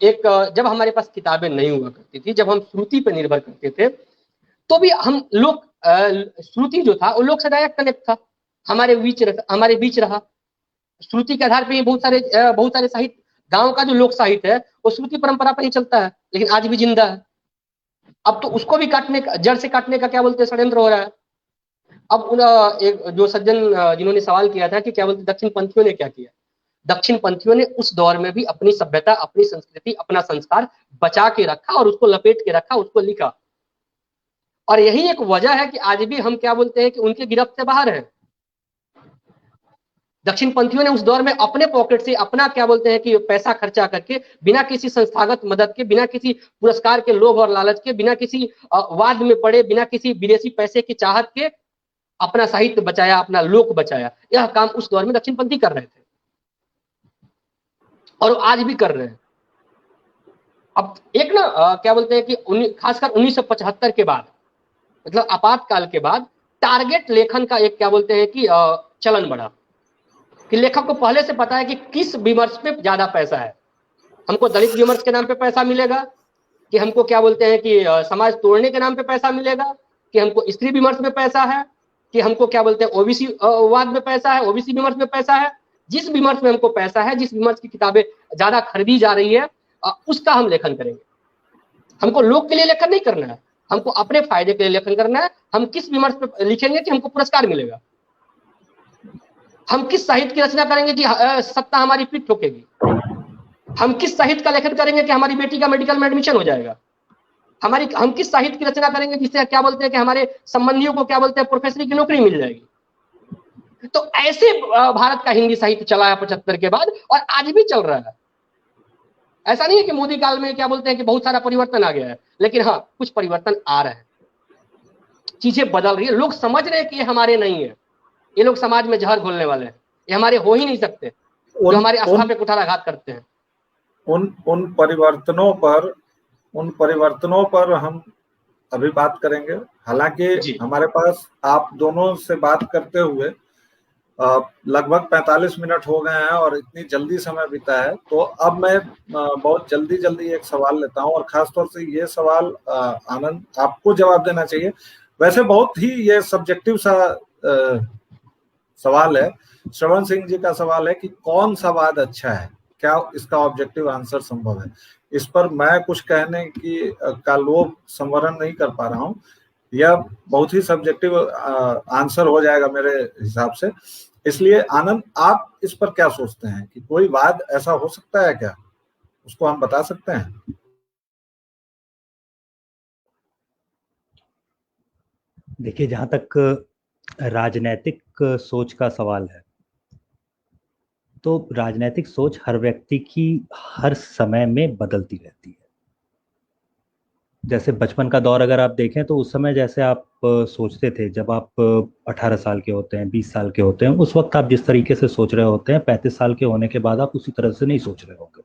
एक, जब हमारे पास किताबें नहीं हुआ करती थी, जब हम श्रुति पर निर्भर करते थे, तो भी हम लोग, श्रुति जो था वो लोक से डायरेक्ट कनेक्ट था, हमारे बीच रहा। श्रुति के आधार पर ही बहुत सारे साहित्य, गांव का जो लोक साहित्य है वो श्रुति परंपरा पर ही चलता है, लेकिन आज भी जिंदा है। अब तो उसको भी काटने का, जड़ से काटने का क्या बोलते हैं षड्यंत्र हो रहा है। अब एक जो सज्जन जिन्होंने सवाल किया था कि क्या बोलते दक्षिण पंथियों ने क्या किया, दक्षिण पंथियों ने उस दौर में भी अपनी सभ्यता, अपनी संस्कृति, अपना संस्कार बचा के रखा और उसको लपेट के रखा, उसको लिखा। और यही एक वजह है कि आज भी हम क्या बोलते हैं कि उनके गिरफ्त से बाहर हैं। दक्षिण पंथियों ने उस दौर में अपने पॉकेट से अपना क्या बोलते हैं कि पैसा खर्चा करके, बिना किसी संस्थागत मदद के, बिना किसी पुरस्कार के लोभ और लालच के, बिना किसी वाद में पड़े, बिना किसी विदेशी पैसे की चाहत के अपना साहित्य बचाया, अपना लोक बचाया। यह काम उस दौर में दक्षिण पंथी कर रहे थे और आज भी कर रहे हैं। अब एक ना क्या बोलते हैं कि खासकर 1975 के बाद, मतलब आपातकाल के बाद, टारगेट लेखन का एक क्या बोलते हैं कि चलन बढ़ा कि लेखक को पहले से पता है कि किस विमर्श पे ज्यादा पैसा है। हमको दलित विमर्श के नाम पे पैसा मिलेगा, कि हमको क्या बोलते हैं कि समाज तोड़ने के नाम पे पैसा मिलेगा, कि हमको स्त्री विमर्श में पैसा है, कि हमको क्या बोलते हैं ओबीसी वाद में पैसा है, ओबीसी विमर्श में पैसा है। जिस विमर्श में हमको पैसा है, जिस विमर्श की किताबें ज्यादा खरीदी जा रही है, उसका हम लेखन करेंगे। हमको लोग के लिए लेखन नहीं करना है, हमको अपने फायदे के लिए लेखन करना है। हम किस विमर्श पे लिखेंगे कि हमको पुरस्कार मिलेगा, हम किस साहित्य की रचना करेंगे कि सत्ता हमारी पीठ ठोकेगी, हम किस साहित्य का लेखन करेंगे कि हमारी बेटी का मेडिकल में एडमिशन हो जाएगा, हम किस साहित्य की रचना करेंगे जिससे क्या बोलते हैं कि हमारे संबंधियों को क्या बोलते हैं प्रोफेसर की नौकरी मिल जाएगी। तो ऐसे भारत का हिंदी साहित्य चला है 75 के बाद, और आज भी चल रहा है। ऐसा नहीं है कि मोदी काल में क्या बोलते हैं कि बहुत सारा परिवर्तन आ गया है, लेकिन हाँ कुछ परिवर्तन आ रहे हैं, चीजें बदल रही है। लोग समझ रहे हैं कि ये हमारे नहीं है, ये लोग समाज में जहर घोलने वाले हैं, ये हमारे हो ही नहीं सकते, जो हमारे आस्था पे कुठाराघात करते हैं। उन परिवर्तनों पर हम अभी बात करेंगे। हालांकि हमारे पास आप दोनों से बात करते हुए लगभग 45 मिनट हो गए हैं और इतनी जल्दी समय बीता है, तो अब मैं बहुत जल्दी एक सवाल लेता हूं, और खासतौर से ये सवाल आनंद आपको जवाब देना चाहिए। वैसे बहुत ही ये सब्जेक्टिव सा सवाल है, श्रवण सिंह जी का सवाल है कि कौन सा वाद अच्छा है, क्या इसका ऑब्जेक्टिव आंसर संभव है? इस पर मैं कुछ कहने की का लोभ संवरण नहीं कर पा रहा हूं, यह बहुत ही सब्जेक्टिव आंसर हो जाएगा मेरे हिसाब से। इसलिए आनंद, आप इस पर क्या सोचते हैं कि कोई वाद ऐसा हो सकता है क्या, उसको हम बता सकते हैं? देखिए, जहां तक राजनैतिक सोच का सवाल है, तो राजनैतिक सोच हर व्यक्ति की हर समय में बदलती रहती है। जैसे बचपन का दौर अगर आप देखें तो उस समय जैसे आप सोचते थे, जब आप 18 साल के होते हैं, 20 साल के होते हैं, उस वक्त आप जिस तरीके से सोच रहे होते हैं, 35 साल के होने के बाद आप उसी तरह से नहीं सोच रहे होंगे।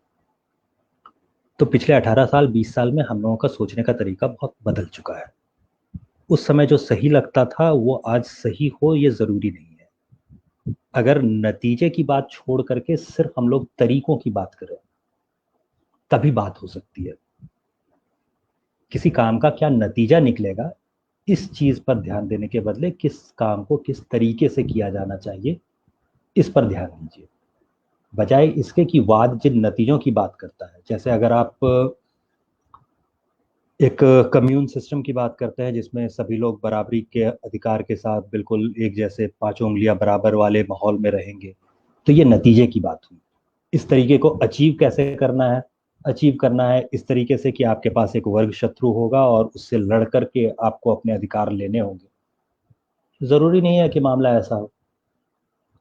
तो पिछले 18 साल 20 साल में हम लोगों का सोचने का तरीका बहुत बदल चुका है। उस समय जो सही लगता था वो आज सही हो ये ज़रूरी नहीं है। अगर नतीजे की बात छोड़ करके सिर्फ हम लोग तरीकों की बात करें, तभी बात हो सकती है। किसी काम का क्या नतीजा निकलेगा, इस चीज पर ध्यान देने के बदले किस काम को किस तरीके से किया जाना चाहिए, इस पर ध्यान दीजिए, बजाय इसके कि वाद जिन नतीजों की बात करता है। जैसे अगर आप एक कम्यून सिस्टम की बात करते हैं जिसमें सभी लोग बराबरी के अधिकार के साथ बिल्कुल एक जैसे 5 उंगलियां बराबर वाले माहौल में रहेंगे, तो ये नतीजे की बात हुई। इस तरीके को अचीव कैसे करना है? अचीव करना है इस तरीके से कि आपके पास एक वर्ग शत्रु होगा और उससे लड़ करके आपको अपने अधिकार लेने होंगे। जरूरी नहीं है कि मामला ऐसा हो,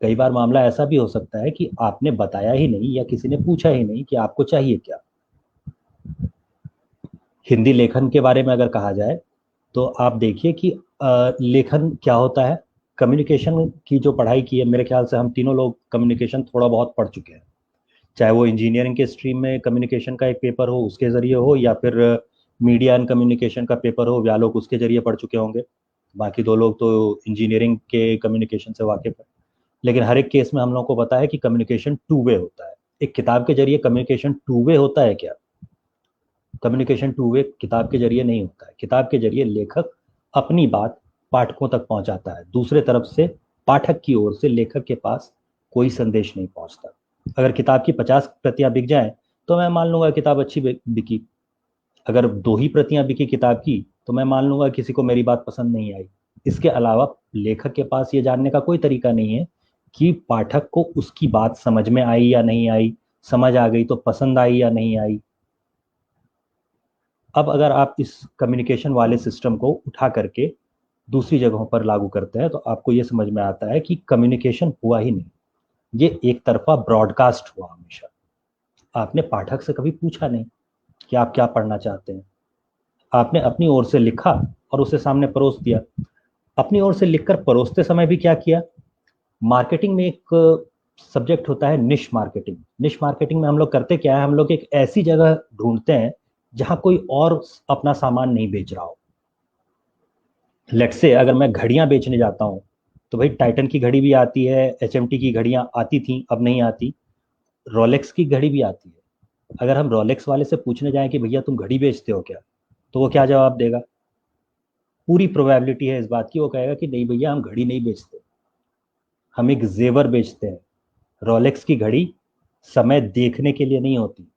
कई बार मामला ऐसा भी हो सकता है कि आपने बताया ही नहीं या किसी ने पूछा ही नहीं कि आपको चाहिए क्या। हिंदी लेखन के बारे में अगर कहा जाए तो आप देखिए कि लेखन क्या होता है। कम्युनिकेशन की जो पढ़ाई की है, मेरे ख्याल से हम तीनों लोग कम्युनिकेशन थोड़ा बहुत पढ़ चुके हैं, चाहे वो इंजीनियरिंग के स्ट्रीम में कम्युनिकेशन का एक पेपर हो उसके जरिए हो, या फिर मीडिया एंड कम्युनिकेशन का पेपर हो, व्यालोक उसके जरिए पढ़ चुके होंगे। बाकी 2 लोग तो इंजीनियरिंग के कम्युनिकेशन से वाकिफ है। लेकिन हर एक केस में हम लोगों को पता है कि कम्युनिकेशन 2 वे होता है। एक किताब के जरिए कम्युनिकेशन 2 वे होता है क्या? कम्युनिकेशन 2 वे किताब के जरिए नहीं होता है। किताब के जरिए लेखक अपनी बात पाठकों तक पहुंचाता है, दूसरे तरफ से पाठक की ओर से लेखक के पास कोई संदेश नहीं पहुंचता। अगर किताब की 50 प्रतियां बिक जाएं तो मैं मान लूंगा किताब अच्छी बिकी। अगर 2 ही प्रतियां बिकी किताब की तो मैं मान लूंगा किसी को मेरी बात पसंद नहीं आई। इसके अलावा लेखक के पास ये जानने का कोई तरीका नहीं है कि पाठक को उसकी बात समझ में आई या नहीं आई, समझ आ गई तो पसंद आई या नहीं आई। अब अगर आप इस कम्युनिकेशन वाले सिस्टम को उठा करके दूसरी जगहों पर लागू करते हैं तो आपको ये समझ में आता है कि कम्युनिकेशन हुआ ही नहीं, ये एक तरफा ब्रॉडकास्ट हुआ। हमेशा आपने पाठक से कभी पूछा नहीं कि आप क्या पढ़ना चाहते हैं। आपने अपनी ओर से लिखा और उसे सामने परोस दिया। अपनी ओर से लिखकर परोसते समय भी क्या किया? मार्केटिंग में एक सब्जेक्ट होता है निश मार्केटिंग। निश मार्केटिंग में हम लोग करते क्या है, हम लोग एक ऐसी जगह ढूंढते हैं जहां कोई और अपना सामान नहीं बेच रहा हो। लेट्स से अगर मैं घड़ियां बेचने जाता हूं तो भाई टाइटन की घड़ी भी आती है, HMT की घड़ियां आती थी, अब नहीं आती, रोलेक्स की घड़ी भी आती है। अगर हम रोलेक्स वाले से पूछने जाएं कि भैया तुम घड़ी बेचते हो क्या, तो वो क्या जवाब देगा? पूरी प्रोबेबिलिटी है इस बात की, वो कहेगा कि नहीं भैया हम घड़ी नहीं बेचते, हम एक जेवर बेचते हैं। रोलेक्स की घड़ी समय देखने के लिए नहीं होती,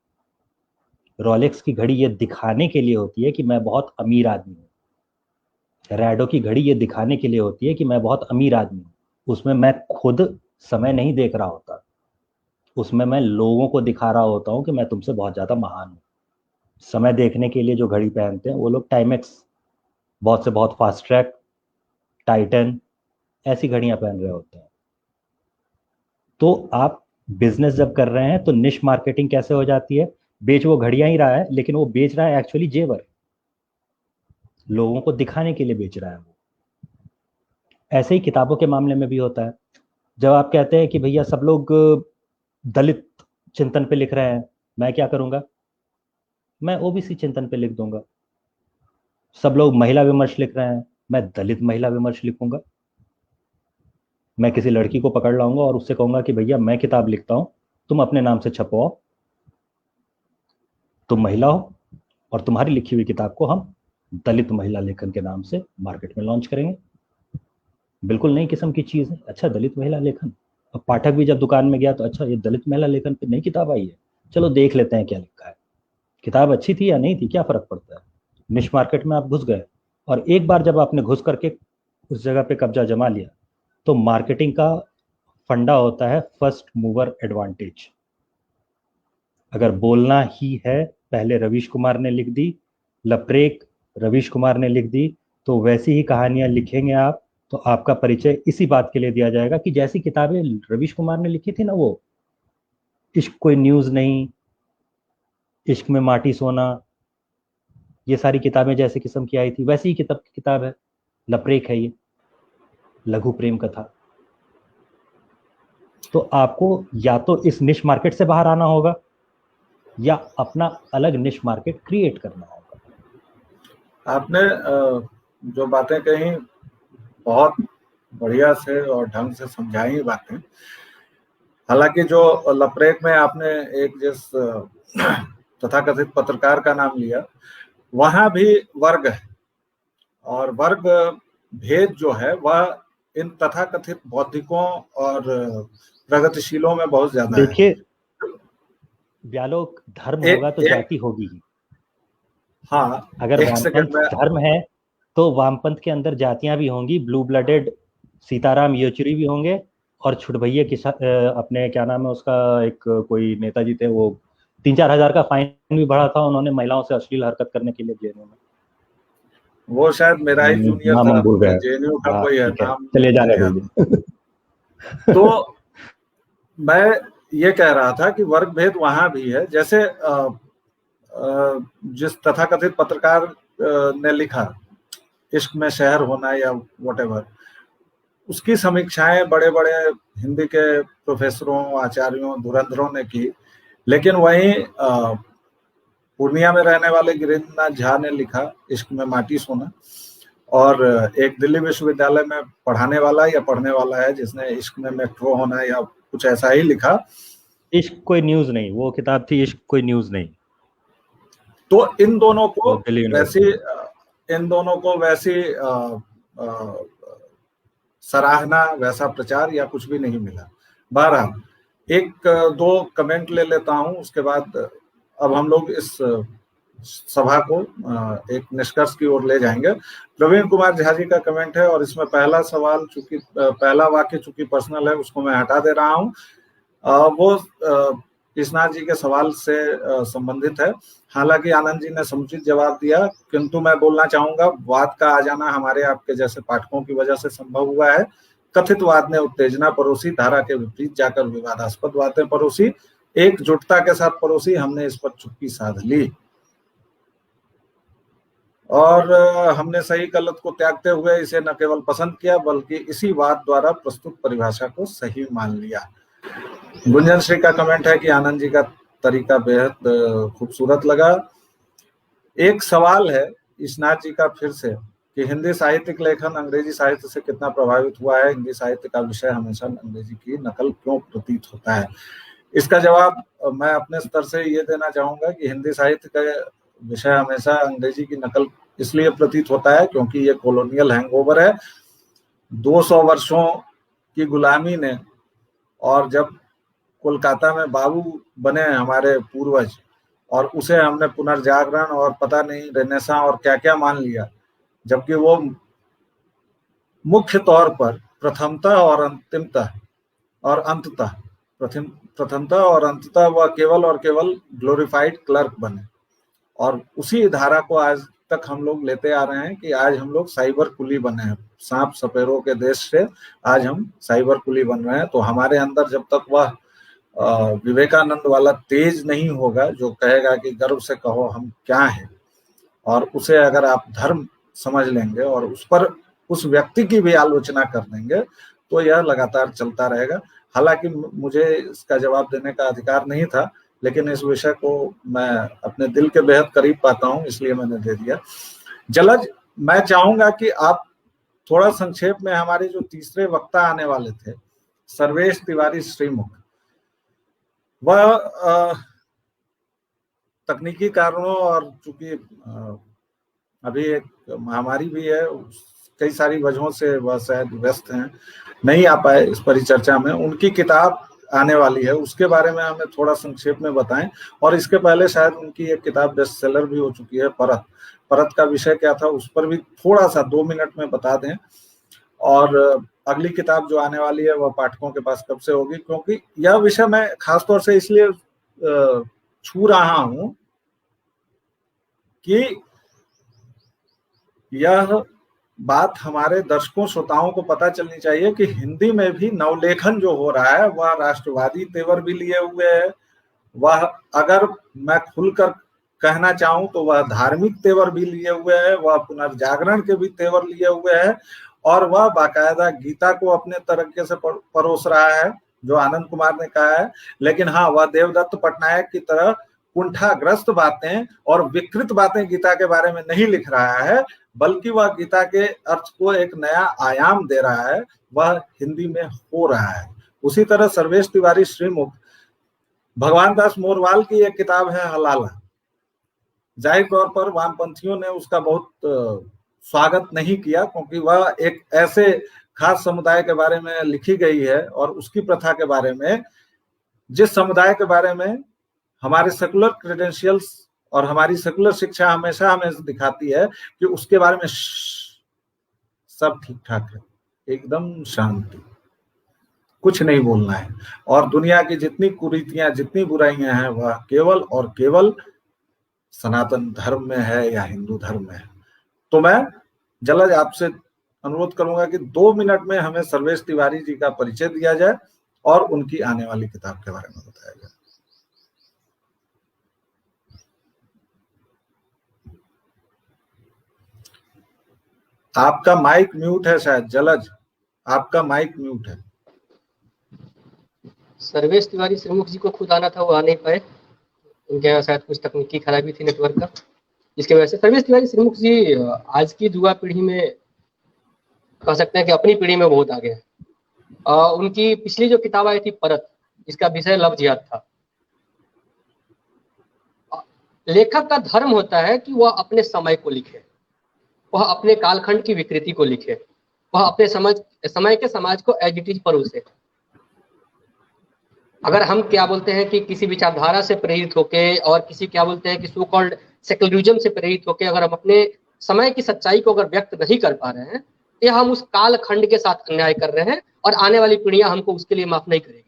रोलेक्स की घड़ी ये दिखाने के लिए होती है कि मैं बहुत अमीर आदमी हूँ। रैडो की घड़ी ये दिखाने के लिए होती है कि मैं बहुत अमीर आदमी हूँ। उसमें मैं खुद समय नहीं देख रहा होता, उसमें मैं लोगों को दिखा रहा होता हूँ कि मैं तुमसे बहुत ज़्यादा महान हूँ। समय देखने के लिए जो घड़ी पहनते हैं वो लोग टाइमेक्स, बहुत से बहुत फास्ट ट्रैक, टाइटन, ऐसी घड़ियां पहन रहे होते हैं। तो आप बिजनेस जब कर रहे हैं तो निश मार्केटिंग कैसे हो जाती है? बेच वो घड़ियां ही रहा है, लेकिन वो बेच रहा है एक्चुअली जेवर, लोगों को दिखाने के लिए बेच रहा है वो। ऐसे ही किताबों के मामले में भी होता है। जब आप कहते हैं कि भैया सब लोग दलित चिंतन पे लिख रहे हैं, मैं क्या करूंगा? मैं ओबीसी चिंतन पे लिख दूंगा। सब लोग महिला विमर्श लिख रहे हैं, मैं दलित महिला विमर्श लिखूंगा। मैं किसी लड़की को पकड़ लाऊंगा और उससे कहूंगा कि भैया मैं किताब लिखता हूं, तुम अपने नाम से छपवाओ, तुम महिला हो और तुम्हारी लिखी हुई किताब को हम दलित महिला लेखन के नाम से मार्केट में लॉन्च करेंगे। बिल्कुल नई किस्म की चीज है। अच्छा, दलित महिला लेखन। अब पाठक भी जब दुकान में गया तो अच्छा ये दलित महिला लेखन पे नई किताब आई है, चलो देख लेते हैं क्या लिखा है। किताब अच्छी थी या नहीं थी, क्या फर्क पड़ता है? निश मार्केट में आप घुस गए, और एक बार जब आपने घुस करके उस जगह पे कब्जा जमा लिया, तो मार्केटिंग का फंडा होता है फर्स्ट मूवर एडवांटेज। अगर बोलना ही है, पहले रवीश कुमार ने लिख दी, लपरेक रवीश कुमार ने लिख दी, तो वैसी ही कहानियां लिखेंगे आप, तो आपका परिचय इसी बात के लिए दिया जाएगा कि जैसी किताबें रवीश कुमार ने लिखी थी ना, वो इश्क कोई न्यूज नहीं, इश्क में माटी सोना, ये सारी किताबें जैसे किस्म की आई थी वैसी ही किताब है, लपरेक है ये, लघु प्रेम कथा। तो आपको या तो इस निश मार्केट से बाहर आना होगा या अपना अलग निश मार्केट क्रिएट करना होगा। आपने जो बातें कही बहुत बढ़िया से और ढंग से समझाई बातें। हालांकि जो लपरेक में आपने एक जिस तथाकथित पत्रकार का नाम लिया, वहां भी वर्ग है, और वर्ग भेद जो है वह इन तथाकथित बौद्धिकों और प्रगतिशीलों में बहुत ज्यादा है। देखिए व्यालोक, धर्म होगा तो जाति होगी ही। हाँ, अगर वामपंथ धर्म है तो वामपंथ के अंदर जातियां भी होंगी, ब्लू ब्लडेड सीताराम येचुरी भी होंगे, और छुटभैया अपने क्या नाम है उसका, एक कोई नेताजी थे, वो 3-4 हजार का फाइन भी भरा था उन्होंने महिलाओं से अश्लील हरकत करने के लिए जेएनयू में। वो शायद मेरा ही जूनियर नाम हम भूल गए, जेएनयू का कोई है, नाम चले जाने दीजिए। तो मैं ये कह रहा था कि वर्ग भेद वहां भी है। जैसे जिस तथाकथित पत्रकार ने लिखा इश्क में शहर होना या व्हाटएवर, उसकी समीक्षाएं बड़े बड़े हिंदी के प्रोफेसरों, आचार्यों, धुरंधरों ने की, लेकिन वहीं पूर्णिया में रहने वाले गिरीन्द्रनाथ झा ने लिखा इश्क में माटी सोना, और एक दिल्ली विश्वविद्यालय में पढ़ाने वाला या पढ़ने वाला है जिसने इश्क में मेट्रो होना या कुछ ऐसा ही लिखा। इश्क कोई न्यूज नहीं, वो किताब थी इश्क कोई न्यूज नहीं। तो इन दोनों को वैसी सराहना, वैसा प्रचार या कुछ भी नहीं मिला। बहरहाल एक दो कमेंट ले लेता हूं, उसके बाद अब हम लोग इस सभा को एक निष्कर्ष की ओर ले जाएंगे। प्रवीण कुमार झा जी का कमेंट है, और इसमें पहला सवाल चूंकि पहला वाक्य चूंकि पर्सनल है, उसको मैं हटा दे रहा हूं। वो कृष्णा जी के सवाल से संबंधित है। हालांकि आनंद जी ने समुचित जवाब दिया, किंतु मैं बोलना चाहूंगा, वाद का आ जाना हमारे आपके जैसे पाठकों की वजह से संभव हुआ है। कथित वाद ने उत्तेजना परोसी, धारा के विपरीत जाकर विवादास्पद बातें परोसी, एकजुटता के साथ परोसी, हमने इस पर चुप्पी साध ली, और हमने सही गलत को त्यागते हुए इसे न केवल पसंद किया बल्कि इसी वाद द्वारा प्रस्तुत परिभाषा को सही मान लिया। गुंजन श्री का कमेंट है कि आनंद जी का तरीका बेहद खूबसूरत लगा। एक सवाल है ईशनाथ जी का फिर से, कि हिंदी साहित्यिक लेखन अंग्रेजी साहित्य से कितना प्रभावित हुआ है, हिंदी साहित्य का विषय हमेशा अंग्रेजी की नकल क्यों प्रतीत होता है। इसका जवाब मैं अपने स्तर से ये देना चाहूंगा कि हिंदी साहित्य का विषय हमेशा अंग्रेजी की नकल इसलिए प्रतीत होता है क्योंकि ये कॉलोनियल हैंगओवर है। 200 वर्षों की गुलामी ने, और जब कोलकाता में बाबू बने हमारे पूर्वज, और उसे हमने पुनर्जागरण और पता नहीं रेनेसां और क्या क्या मान लिया, जबकि वो मुख्य तौर पर प्रथमतः और अंततः वह केवल और केवल ग्लोरीफाइड क्लर्क बने। और उसी धारा को आज तक हम लोग लेते आ रहे हैं कि आज हम लोग साइबर कुली बने हैं। सांप सपेरों के देश से आज हम साइबर कुली बन रहे हैं। तो हमारे अंदर जब तक वह विवेकानंद वाला तेज नहीं होगा जो कहेगा कि गर्व से कहो हम क्या हैं, और उसे अगर आप धर्म समझ लेंगे और उस पर उस व्यक्ति की भी आलोचना कर देंगे, तो यह लगातार चलता रहेगा। हालांकि मुझे इसका जवाब देने का अधिकार नहीं था, लेकिन इस विषय को मैं अपने दिल के बेहद करीब पाता हूं, इसलिए मैंने दे दिया। जलज, मैं चाहूंगा कि आप थोड़ा संक्षेप में, हमारे जो तीसरे वक्ता आने वाले थे सर्वेश तिवारी श्रीमुख, वह तकनीकी कारणों और चूंकि अभी एक महामारी भी है, कई सारी वजहों से वह शायद व्यस्त हैं, नहीं आ पाए इस परिचर्चा में। उनकी किताब आने वाली है, उसके बारे में हमें थोड़ा संक्षेप में बताएं। और इसके पहले शायद उनकी एक किताब बेस्ट सेलर भी हो चुकी है, परत का विषय क्या था उस पर भी थोड़ा सा 2 मिनट में बता दें। और अगली किताब जो आने वाली है वह पाठकों के पास कब से होगी, क्योंकि यह विषय मैं खासतौर से इसलिए छू रहा हूं कि यह बात हमारे दर्शकों श्रोताओं को पता चलनी चाहिए कि हिंदी में भी नवलेखन जो हो रहा है वह राष्ट्रवादी तेवर भी लिए हुए है, वह अगर मैं खुलकर कहना चाहूं तो वह धार्मिक तेवर भी लिए हुए है, वह पुनर्जागरण के भी तेवर लिए हुए है, और वह बाकायदा गीता को अपने तरीके से परोस रहा है जो आनंद कुमार ने कहा है। लेकिन हाँ, वह देवदत्त पटनायक की तरह कुंठाग्रस्त बातें और विकृत बातें गीता के बारे में नहीं लिख रहा है, बल्कि वह गीता के अर्थ को एक नया आयाम दे रहा है, वह हिंदी में हो रहा है। उसी तरह सर्वेश तिवारी श्रीमुख, भगवान दास मोरवाल की एक किताब है हलाला, जाहिर तौर पर वामपंथियों ने उसका बहुत स्वागत नहीं किया, क्योंकि वह एक ऐसे खास समुदाय के बारे में लिखी गई है और उसकी प्रथा के बारे में, जिस समुदाय के बारे में हमारे सेकुलर क्रेडेंशियल्स और हमारी सेकुलर शिक्षा हमेशा हमें दिखाती है कि उसके बारे में सब ठीक ठाक है, एकदम शांति, कुछ नहीं बोलना है, और दुनिया की जितनी कुरीतियां, जितनी बुराइयां हैं, वह केवल और केवल सनातन धर्म में है या हिंदू धर्म में है। तो मैं जलज आपसे अनुरोध करूंगा कि 2 मिनट में हमें सर्वेश तिवारी जी का परिचय दिया जाए और उनकी आने वाली किताब के बारे में बताया जाए। आपका माइक म्यूट है शायद, जलज आपका माइक म्यूट है। सर्वेश तिवारी श्रीमुख जी को खुद आना था, वो आ नहीं पाए, उनके यहाँ शायद कुछ तकनीकी खराबी थी नेटवर्क का, जिसकी वजह से। सर्वेश तिवारी श्रीमुख जी आज की युवा पीढ़ी में कह सकते हैं कि अपनी पीढ़ी में बहुत आगे है। उनकी पिछली जो किताब आई थी परत, जिसका विषय लव जिहाद था। लेखक का धर्म होता है कि वह अपने समय को लिखे, वह अपने कालखंड की विकृति को लिखे, वह अपने समय के समाज को एज इट इज परोसे। अगर हम क्या बोलते हैं कि किसी विचारधारा से प्रेरित होके और किसी क्या बोलते हैं कि सो कॉल्ड सेक्युलरिज्म से प्रेरित होके अगर हम अपने समय की सच्चाई को अगर व्यक्त नहीं कर पा रहे हैं, तो हम उस काल खंड के साथ अन्याय कर रहे हैं और आने वाली पीढ़ियां हमको उसके लिए माफ नहीं करेगी।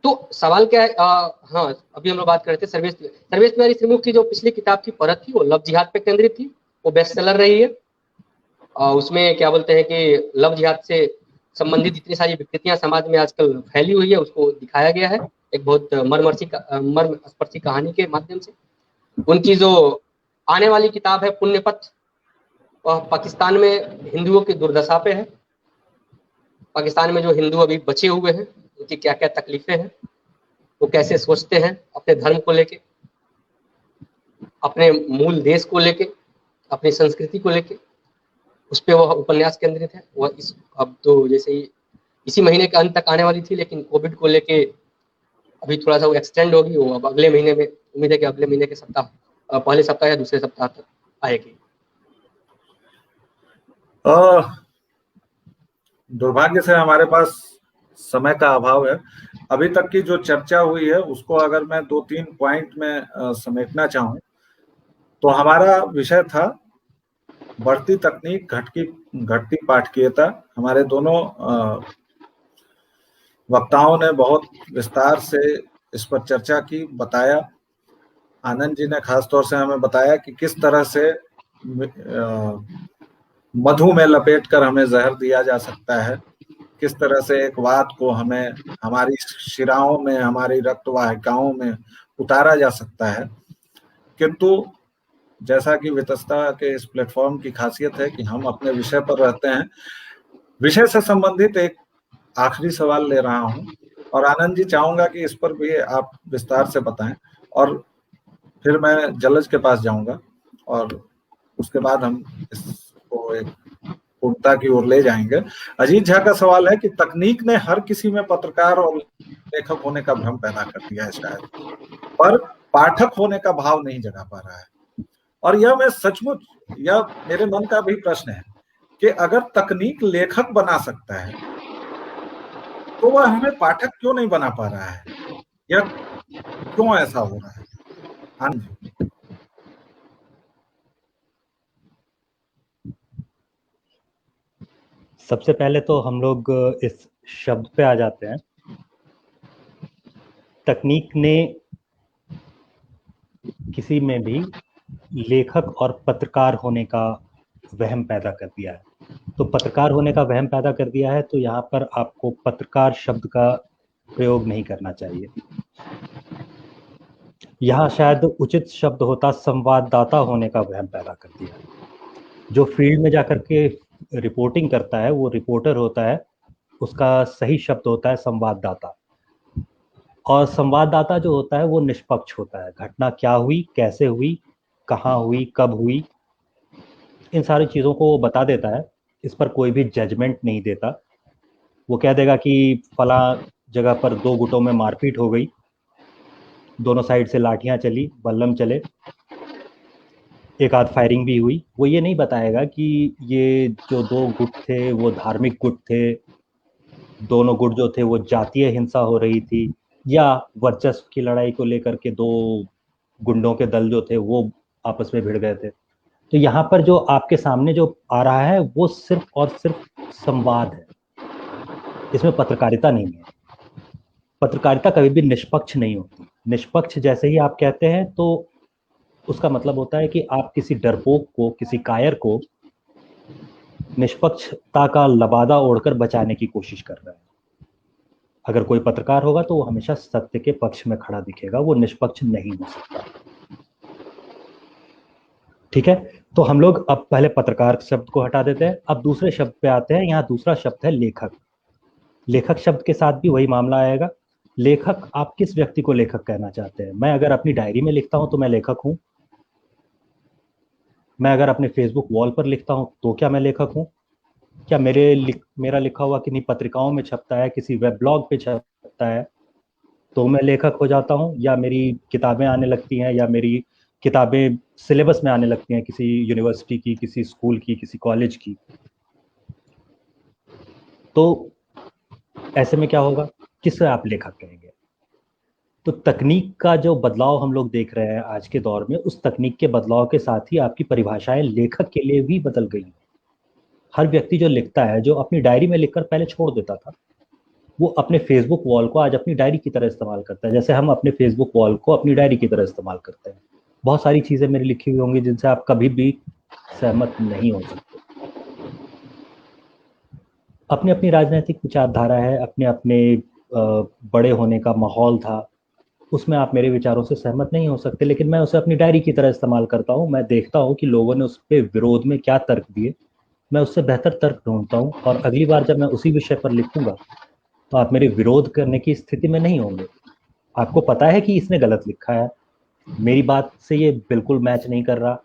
तो सवाल क्या है, हाँ अभी हम लोग बात कर रहे थे सर्वेश तिवारी श्रीमुख की जो पिछली किताब थी परत थी, वो लव जिहाद पे केंद्रित थी, वो बेस्ट सेलर रही है। उसमें क्या बोलते हैं कि लव जिहाद से संबंधित जितनी सारी विकृतियां समाज में आजकल फैली हुई है उसको दिखाया गया है एक बहुत मर्मस्पर्शी कहानी के माध्यम से। उनकी जो आने वाली किताब है पुण्यपथ, वह पाकिस्तान में हिंदुओं की दुर्दशा पे है। पाकिस्तान में जो हिंदू अभी बचे हुए हैं उनकी क्या क्या तकलीफें हैं, वो कैसे सोचते हैं अपने धर्म को लेके, अपने मूल देश को लेके, अपनी संस्कृति को लेके उस पर वह उपन्यास केंद्रित है। वह इस अब तो जैसे ही इसी महीने के अंत तक आने वाली थी, लेकिन कोविड को लेके अभी थोड़ा सा वो एक्सटेंड होगी। वो अब अगले महीने में, उम्मीद है कि अगले महीने के सप्ताह, पहले सप्ताह या दूसरे सप्ताह तक आएगी। दुर्भाग्य से हमारे पास समय का अभाव है। अभी तक की जो चर्चा हुई है उसको अगर मैं 2-3 पॉइंट में समेटना चाहूँ तो हमारा विषय था बढ़ती तकनीक, घटती पाठकीयता। हमारे दोनों वक्ताओं ने बहुत विस्तार से इस पर चर्चा की, बताया। आनंद जी ने खास तौर से हमें बताया कि किस तरह से मधु में लपेटकर हमें जहर दिया जा सकता है, किस तरह से एक बात को हमें हमारी शिराओं में, हमारी रक्त वाहिकाओं में उतारा जा सकता है। किंतु जैसा कि वितस्ता के इस प्लेटफॉर्म की खासियत है कि हम अपने विषय पर रहते हैं। विषय से संबंधित एक आखिरी सवाल ले रहा हूं और आनंद जी चाहूंगा कि इस पर भी आप विस्तार से बताएं और फिर मैं जलज के पास जाऊंगा और उसके बाद हम इसको एक पूर्णता की ओर ले जाएंगे। अजीत झा का सवाल है कि तकनीक ने हर किसी में पत्रकार और लेखक होने का भ्रम पैदा कर दिया है शायद, पर पाठक होने का भाव नहीं जगा पा रहा है। और यह मैं सचमुच, यह मेरे मन का भी प्रश्न है कि अगर तकनीक लेखक बना सकता है तो वह हमें पाठक क्यों नहीं बना पा रहा है? यह क्यों ऐसा हो रहा है? हाँ जी। सबसे पहले तो हम लोग इस शब्द पे आ जाते हैं। तकनीक ने किसी में भी लेखक और पत्रकार होने का वहम पैदा कर दिया है। तो पत्रकार होने का वहम पैदा कर दिया है तो यहाँ पर आपको पत्रकार शब्द का प्रयोग नहीं करना चाहिए। यहाँ शायद उचित शब्द होता संवाददाता होने का वहम पैदा कर दिया है। जो फील्ड में जाकर के रिपोर्टिंग करता है वो रिपोर्टर होता है, उसका सही शब्द होता है संवाददाता। और संवाददाता जो होता है वो निष्पक्ष होता है। घटना क्या हुई, कैसे हुई, कहाँ हुई, कब हुई, इन सारी चीज़ों को वो बता देता है। इस पर कोई भी जजमेंट नहीं देता। वो कह देगा कि फला जगह पर 2 गुटों में मारपीट हो गई, दोनों साइड से लाठियां चली, बल्लम चले, एक आध फायरिंग भी हुई। वो ये नहीं बताएगा कि ये जो 2 गुट थे वो धार्मिक गुट थे, दोनों गुट जो थे वो जातीय हिंसा हो रही थी, या वर्चस्व की लड़ाई को लेकर के 2 गुंडों के दल जो थे वो आपस में भिड़ गए थे। तो यहाँ पर जो आपके सामने जो आ रहा है वो सिर्फ और सिर्फ संवाद है, इसमें पत्रकारिता नहीं है। पत्रकारिता कभी भी निष्पक्ष नहीं होती। निष्पक्ष जैसे ही आप कहते हैं तो उसका मतलब होता है कि आप किसी डरपोक को, किसी कायर को निष्पक्षता का लबादा ओढ़कर बचाने की कोशिश कर रहे हैं। अगर कोई पत्रकार होगा तो वो हमेशा सत्य के पक्ष में खड़ा दिखेगा, वो निष्पक्ष नहीं हो सकता। ठीक है, तो हम लोग अब पहले पत्रकार शब्द को हटा देते हैं। अब दूसरे शब्द पे आते हैं। यहाँ दूसरा शब्द है लेखक। लेखक शब्द के साथ भी वही मामला आएगा। लेखक, आप किस व्यक्ति को लेखक कहना चाहते हैं? मैं अगर अपनी डायरी में लिखता हूं तो मैं लेखक हूं। मैं अगर अपने फेसबुक वॉल पर लिखता हूं तो क्या मैं लेखक हूं? क्या मेरा लिखा हुआ किन्हीं पत्रिकाओं में छपता है, किसी वेब ब्लॉग पे छपता है तो मैं लेखक हो जाता हूं? या मेरी किताबें आने लगती हैं, या मेरी किताबें सिलेबस में आने लगती हैं किसी यूनिवर्सिटी की, किसी स्कूल की, किसी कॉलेज की, तो ऐसे में क्या होगा? किसे आप लेखक कहेंगे? तो तकनीक का जो बदलाव हम लोग देख रहे हैं आज के दौर में, उस तकनीक के बदलाव के साथ ही आपकी परिभाषाएं लेखक के लिए भी बदल गई। हर व्यक्ति जो लिखता है, जो अपनी डायरी में लिखकर पहले छोड़ देता था, वो अपने फेसबुक वॉल को आज अपनी डायरी की तरह इस्तेमाल करता है, जैसे हम अपने फेसबुक वॉल को अपनी डायरी की तरह इस्तेमाल करते हैं। बहुत सारी चीजें मेरी लिखी हुई होंगी जिनसे आप कभी भी सहमत नहीं हो सकते। अपनी अपनी राजनीतिक विचारधारा है, अपने अपने बड़े होने का माहौल था, उसमें आप मेरे विचारों से सहमत नहीं हो सकते, लेकिन मैं उसे अपनी डायरी की तरह इस्तेमाल करता हूँ। मैं देखता हूँ कि लोगों ने उस पर विरोध में क्या तर्क दिए, मैं उससे बेहतर तर्क ढूंढता हूँ, और अगली बार जब मैं उसी विषय पर लिखूंगा तो आप मेरे विरोध करने की स्थिति में नहीं होंगे। आपको पता है कि इसने गलत लिखा है, मेरी बात से ये बिल्कुल मैच नहीं कर रहा,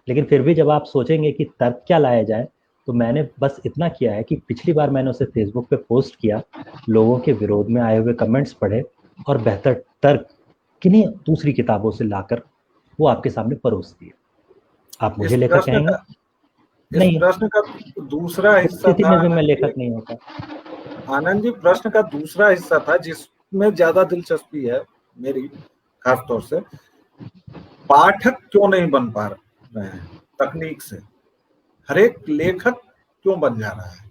लेकिन फिर भी जब आप सोचेंगे कि तर्क क्या लाया जाए, तो मैंने बस इतना किया है कि पिछली बार मैंने उसे फेसबुक पे पोस्ट किया, लोगों के विरोध में आए हुए कमेंट्स पढ़े और बेहतर तर्क किन्हीं दूसरी किताबों से लाकर वो आपके सामने परोस दिए। आप मुझे इस लेखक प्रश्न कहेंगे? का इस नहीं, प्रश्न का दूसरा उस हिस्सा स्थिति था में भी मैं आनंद जी। लेखक नहीं होता। आनंद जी, प्रश्न का दूसरा हिस्सा था जिसमें ज्यादा दिलचस्पी है मेरी, खास तौर से पाठक क्यों नहीं बन पा रहे हैं तकनीक से, हर एक लेखक क्यों बन जा रहा है।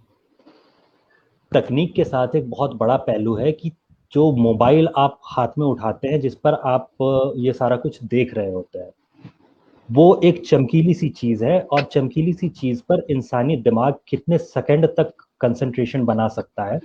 तकनीक के साथ एक बहुत बड़ा पहलू है कि जो मोबाइल आप हाथ में उठाते हैं, जिस पर आप ये सारा कुछ देख रहे होते हैं, वो एक चमकीली सी चीज है, और चमकीली सी चीज पर इंसानी दिमाग कितने सेकंड तक कंसंट्रेशन बना सकता है,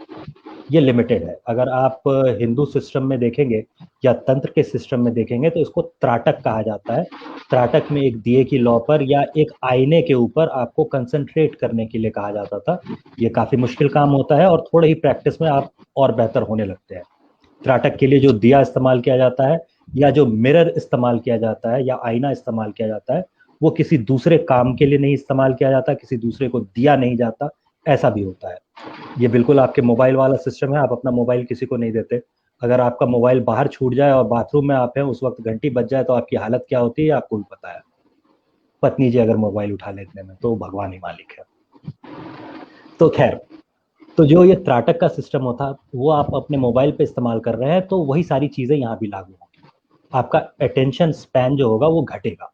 ये लिमिटेड है। अगर आप हिंदू सिस्टम में देखेंगे या तंत्र के सिस्टम में देखेंगे तो इसको त्राटक कहा जाता है। त्राटक में एक दिए की लौ पर या एक आईने के ऊपर आपको कंसंट्रेट करने के लिए कहा जाता था। ये काफी मुश्किल काम होता है और थोड़े ही प्रैक्टिस में आप और बेहतर होने लगते हैं। त्राटक के लिए जो दिया इस्तेमाल किया जाता है या जो मिरर इस्तेमाल किया जाता है या आईना इस्तेमाल किया जाता है, वो किसी दूसरे काम के लिए नहीं इस्तेमाल किया जाता, किसी दूसरे को दिया नहीं जाता, ऐसा भी होता है। ये बिल्कुल आपके मोबाइल वाला सिस्टम है। आप अपना मोबाइल किसी को नहीं देते। अगर आपका मोबाइल बाहर छूट जाए और बाथरूम में आप हैं, उस वक्त घंटी बज जाए तो आपकी हालत क्या होती है आपको भी पता है। पत्नी जी अगर मोबाइल उठा लेते में तो भगवान ही मालिक है। तो खैर, तो जो ये त्राटक का सिस्टम होता वो आप अपने मोबाइल पे इस्तेमाल कर रहे हैं, तो वही सारी चीजें यहाँ भी लागू होंगी। आपका अटेंशन स्पैन जो होगा वो घटेगा।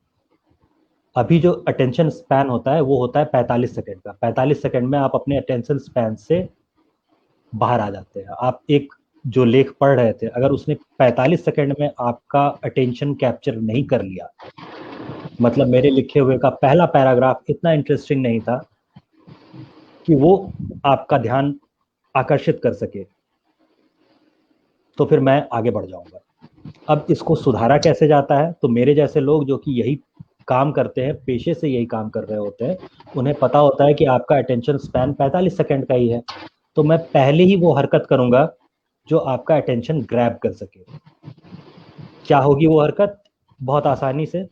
अभी जो अटेंशन स्पैन होता है वो होता है 45 सेकंड का। 45 सेकंड में आप अपने अटेंशन स्पैन से बाहर आ जाते हैं। आप एक जो लेख पढ़ रहे थे, अगर उसने 45 सेकंड में आपका अटेंशन कैप्चर नहीं कर लिया, मतलब मेरे लिखे हुए का पहला पैराग्राफ इतना इंटरेस्टिंग नहीं था कि वो आपका ध्यान आकर्षित कर सके, तो फिर मैं आगे बढ़ जाऊंगा। अब इसको सुधारा कैसे जाता है? तो मेरे जैसे लोग जो कि यही काम करते हैं, पेशे से यही काम कर रहे होते हैं, उन्हें पता होता है कि आपका अटेंशन स्पैन 45 सेकंड का ही है। तो मैं पहले ही वो हरकत करूंगा जो आपका अटेंशन ग्रैब कर सके। क्या होगी वो हरकत? बहुत आसानी से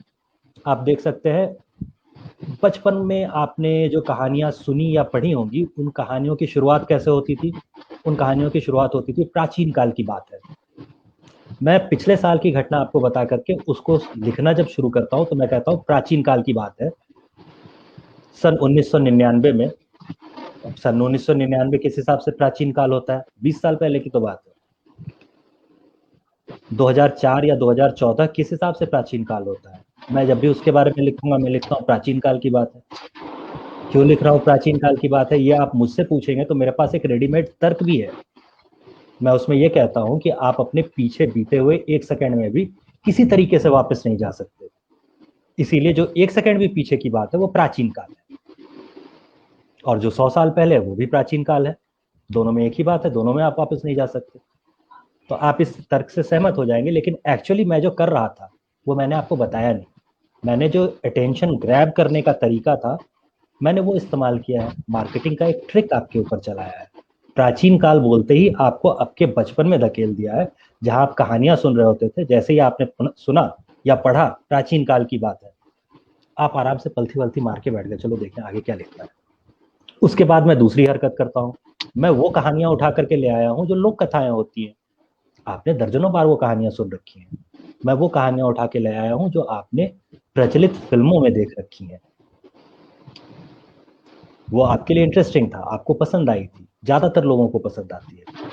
आप देख सकते हैं। बचपन में आपने जो कहानियां सुनी या पढ़ी होंगी, उन कहानियों की शुरुआत कैसे होती थी? उन कहानियों की शुरुआत होती थी, प्राचीन काल की बात है। मैं पिछले साल की घटना आपको बता करके उसको लिखना जब शुरू करता हूं तो मैं कहता हूं प्राचीन काल की बात है। सन 1999 में, सन 1999 किस हिसाब से प्राचीन काल होता है? 20 साल पहले की तो बात है। 2004 या 2014 किस हिसाब से प्राचीन काल होता है? मैं जब भी उसके बारे में लिखूंगा मैं लिखता हूँ प्राचीन काल की बात है। क्यों लिख रहा हूँ प्राचीन काल की बात है, ये आप मुझसे पूछेंगे तो मेरे पास एक रेडीमेड तर्क भी है। मैं उसमें ये कहता हूँ कि आप अपने पीछे बीते हुए एक सेकंड में भी किसी तरीके से वापस नहीं जा सकते, इसीलिए जो एक सेकंड भी पीछे की बात है वो प्राचीन काल है, और जो 100 साल पहले है वो भी प्राचीन काल है। दोनों में एक ही बात है, दोनों में आप वापस नहीं जा सकते। तो आप इस तर्क से सहमत हो जाएंगे। लेकिन एक्चुअली मैं जो कर रहा था वो मैंने आपको बताया नहीं। मैंने जो अटेंशन ग्रैब करने का तरीका था, मैंने वो इस्तेमाल किया है। मार्केटिंग का एक ट्रिक आपके ऊपर चलाया है। प्राचीन काल बोलते ही आपको आपके बचपन में धकेल दिया है, जहां आप कहानियां सुन रहे होते थे। जैसे ही आपने सुना या पढ़ा प्राचीन काल की बात है, आप आराम से पलथी वलथी मार के बैठ गए, चलो देखें आगे क्या लिखना है। उसके बाद मैं दूसरी हरकत करता हूँ। मैं वो कहानियां उठा करके ले आया हूँ जो लोक कथाएं होती हैं। आपने दर्जनों बार वो कहानियां सुन रखी हैं। मैं वो कहानियां उठा के ले आया हूं जो आपने प्रचलित फिल्मों में देख रखी हैं। वो आपके लिए इंटरेस्टिंग था, आपको पसंद आई थी, ज्यादातर लोगों को पसंद आती है।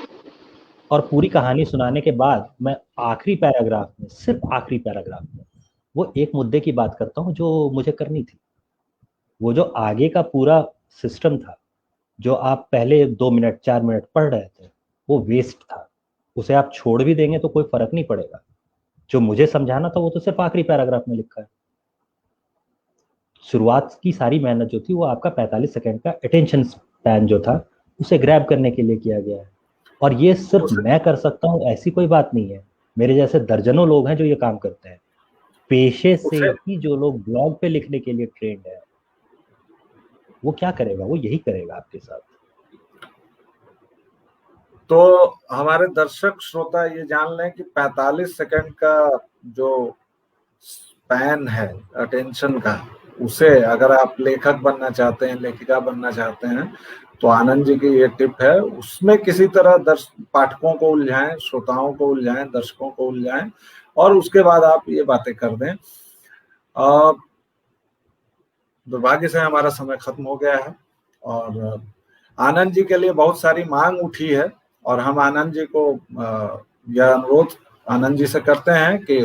और पूरी कहानी सुनाने के बाद मैं आखिरी पैराग्राफ में, सिर्फ आखिरी पैराग्राफ में, वो एक मुद्दे की बात करता हूँ जो मुझे करनी थी। वो जो आगे का पूरा सिस्टम था, जो आप पहले 2 मिनट 4 मिनट पढ़ रहे थे, वो वेस्ट था। उसे आप छोड़ भी देंगे तो कोई फर्क नहीं पड़ेगा। जो मुझे समझाना था वो तो सिर्फ आखिरी पैराग्राफ में लिखा है। शुरुआत की सारी मेहनत जो थी वो आपका 45 सेकंड का अटेंशन स्पैन जो था उसे ग्रैब करने के लिए किया गया है। और ये सिर्फ मैं कर सकता हूँ ऐसी कोई बात नहीं है। मेरे जैसे दर्जनों लोग हैं जो ये काम करते हैं। पेशे से ही जो लोग ब्लॉग पे लिखने के लिए ट्रेंड है, वो क्या करेगा? वो यही करेगा आपके साथ। तो हमारे दर्शक श्रोता ये जान लें कि 45 सेकंड का जो स्पैन है अटेंशन का, उसे अगर आप लेखक बनना चाहते हैं, लेखिका बनना चाहते हैं, तो आनंद जी की ये टिप है, उसमें किसी तरह पाठकों को उलझाएं, श्रोताओं को उलझाएं, दर्शकों को उलझाएं, और उसके बाद आप ये बातें कर दें। दुर्भाग्य से हमारा समय खत्म हो गया है और आनंद जी के लिए बहुत सारी मांग उठी है, और हम आनंद जी को यह अनुरोध आनंद जी से करते हैं कि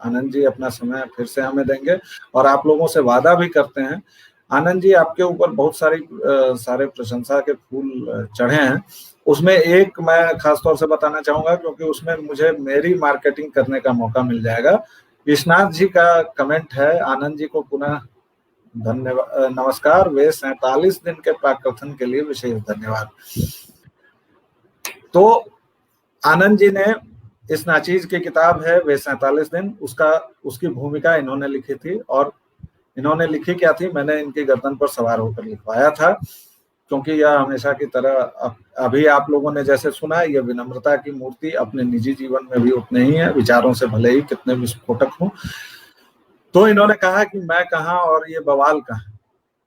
आनंद जी अपना समय फिर से हमें देंगे, और आप लोगों से वादा भी करते हैं। आनंद जी, आपके ऊपर बहुत सारे प्रशंसा के फूल चढ़े हैं। उसमें एक मैं खासतौर से बताना चाहूंगा, क्योंकि उसमें मुझे मेरी मार्केटिंग करने का मौका मिल जाएगा। विश्वनाथ जी का कमेंट है, आनंद जी को पुनः धन्यवाद, नमस्कार, वे 47 दिन के प्राकथन के लिए विशेष धन्यवाद। तो आनंद जी ने इस नाचीज की किताब है वे 47 दिन, उसकी भूमिका इन्होंने लिखी थी, और इन्होंने लिखी क्या थी, मैंने इनकी गर्दन पर सवार होकर लिखवाया था, क्योंकि यह हमेशा की तरह अभी आप लोगों ने जैसे सुना, यह विनम्रता की मूर्ति अपने निजी जीवन में भी उतने ही है, विचारों से भले ही कितने विस्फोटक हों। तो इन्होंने कहा कि मैं कहाँ और ये बवाल कहाँ।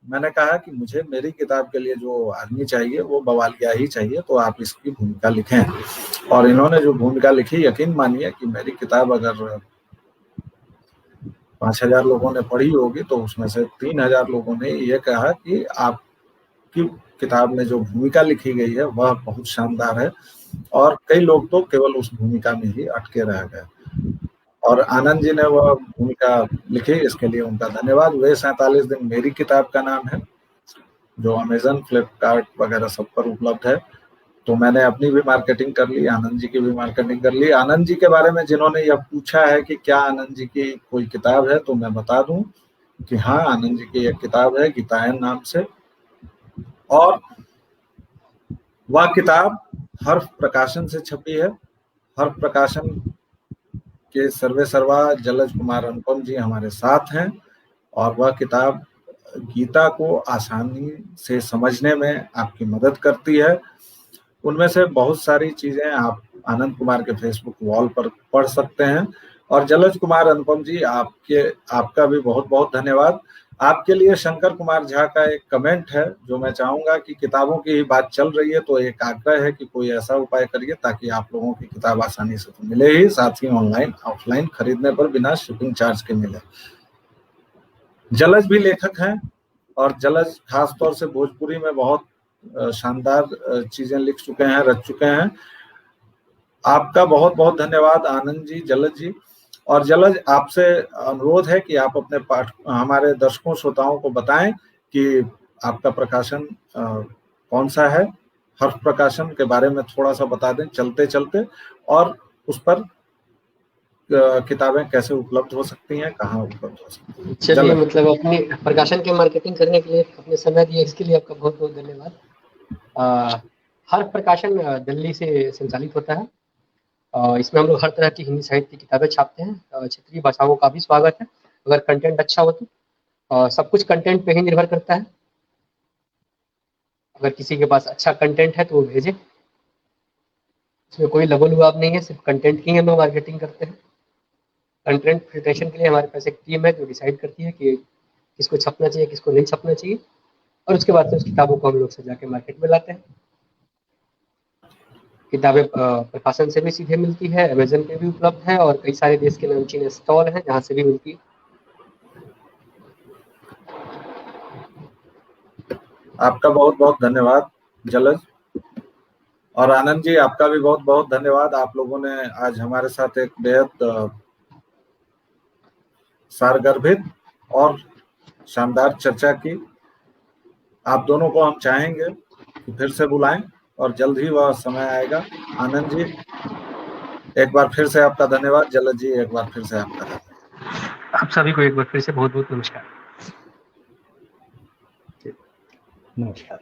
मैंने कहा कि मुझे मेरी किताब के लिए जो आदमी चाहिए वो बवालिया ही चाहिए, तो आप इसकी भूमिका लिखें। और इन्होंने जो भूमिका लिखी, यकीन मानिए कि मेरी किताब अगर 5000 लोगों ने पढ़ी होगी, तो उसमें से 3000 लोगों ने ये कहा कि आपकी किताब में जो भूमिका लिखी गई है वह बहुत शानदार है, और कई लोग तो केवल उस भूमिका में ही अटके रह गए, और आनंद जी ने वह भूमिका लिखी, इसके लिए उनका धन्यवाद। वे 47 दिन मेरी किताब का नाम है, जो अमेजन, फ्लिपकार्ट वगैरह सब पर उपलब्ध है। तो मैंने अपनी भी मार्केटिंग कर ली, आनंद जी की भी मार्केटिंग कर ली। आनंद जी के बारे में जिन्होंने यह पूछा है कि क्या आनंद जी की कोई किताब है, तो मैं बता दूं कि हाँ, आनंद जी की एक किताब है गीतायन नाम से, और वह किताब हर्फ प्रकाशन से छपी है। हर्फ प्रकाशन के सर्वे सर्वा जलज कुमार अनुपम जी हमारे साथ हैं, और वह किताब गीता को आसानी से समझने में आपकी मदद करती है। उनमें से बहुत सारी चीजें आप आनंद कुमार के फेसबुक वॉल पर पढ़ सकते हैं। और जलज कुमार अनुपम जी, आपका भी बहुत बहुत धन्यवाद। आपके लिए शंकर कुमार झा का एक कमेंट है, जो मैं चाहूंगा कि किताबों की ही बात चल रही है, तो एक आग्रह है कि कोई ऐसा उपाय करिए ताकि आप लोगों की किताब आसानी से तो मिले ही, साथ ही ऑनलाइन ऑफलाइन खरीदने पर बिना शिपिंग चार्ज के मिले। जलज भी लेखक हैं, और जलज खासतौर से भोजपुरी में बहुत शानदार चीजें लिख चुके हैं, रच चुके हैं। आपका बहुत बहुत धन्यवाद आनंद जी, जलज जी। और जलज, आपसे अनुरोध है कि आप अपने हमारे दर्शकों श्रोताओं को बताएं कि आपका प्रकाशन कौन सा है। हर्फ प्रकाशन के बारे में थोड़ा सा बता दें चलते चलते, और उस पर किताबें कैसे उपलब्ध हो सकती हैं, कहाँ उपलब्ध हो सकती हैं। चलिए, मतलब अपने प्रकाशन की मार्केटिंग करने के लिए अपने समय दिए, इसके लिए आपका बहुत बहुत धन्यवाद। हर्फ प्रकाशन दिल्ली से संचालित होता है, इसमें हम लोग हर तरह की हिंदी साहित्य की किताबें छापते हैं। क्षेत्रीय भाषाओं का भी स्वागत है, अगर कंटेंट अच्छा हो तो। सब कुछ कंटेंट पे ही निर्भर करता है। अगर किसी के पास अच्छा कंटेंट है तो वो भेजे, इसमें कोई लगो लुभाव नहीं है, सिर्फ कंटेंट की हम लोग मार्केटिंग करते हैं। कंटेंट फिल्ट्रेशन के लिए हमारे पास एक टीम है जो डिसाइड करती है कि किसको छपना चाहिए, किसको नहीं छपना चाहिए, और उसके बाद से उस किताबों को हम लोग सजा के मार्केट में लाते हैं। किताबें प्रकाशन से भी सीधे मिलती है, अमेजन पे भी उपलब्ध है, और कई सारे देश के नामचीन स्टॉल हैं जहाँ से भी मिलती है। आपका बहुत बहुत धन्यवाद जलज। और आनंद जी, आपका भी बहुत बहुत धन्यवाद। आप लोगों ने आज हमारे साथ एक बेहद सारगर्भित और शानदार चर्चा की। आप दोनों को हम चाहेंगे कि फिर से बुलाएं, और जल्द ही वह समय आएगा। आनंद जी, एक बार फिर से आपका धन्यवाद। जलज जी, एक बार फिर से आपका धन्यवाद। आप सभी को एक बार फिर से बहुत बहुत नमस्कार। नमस्कार।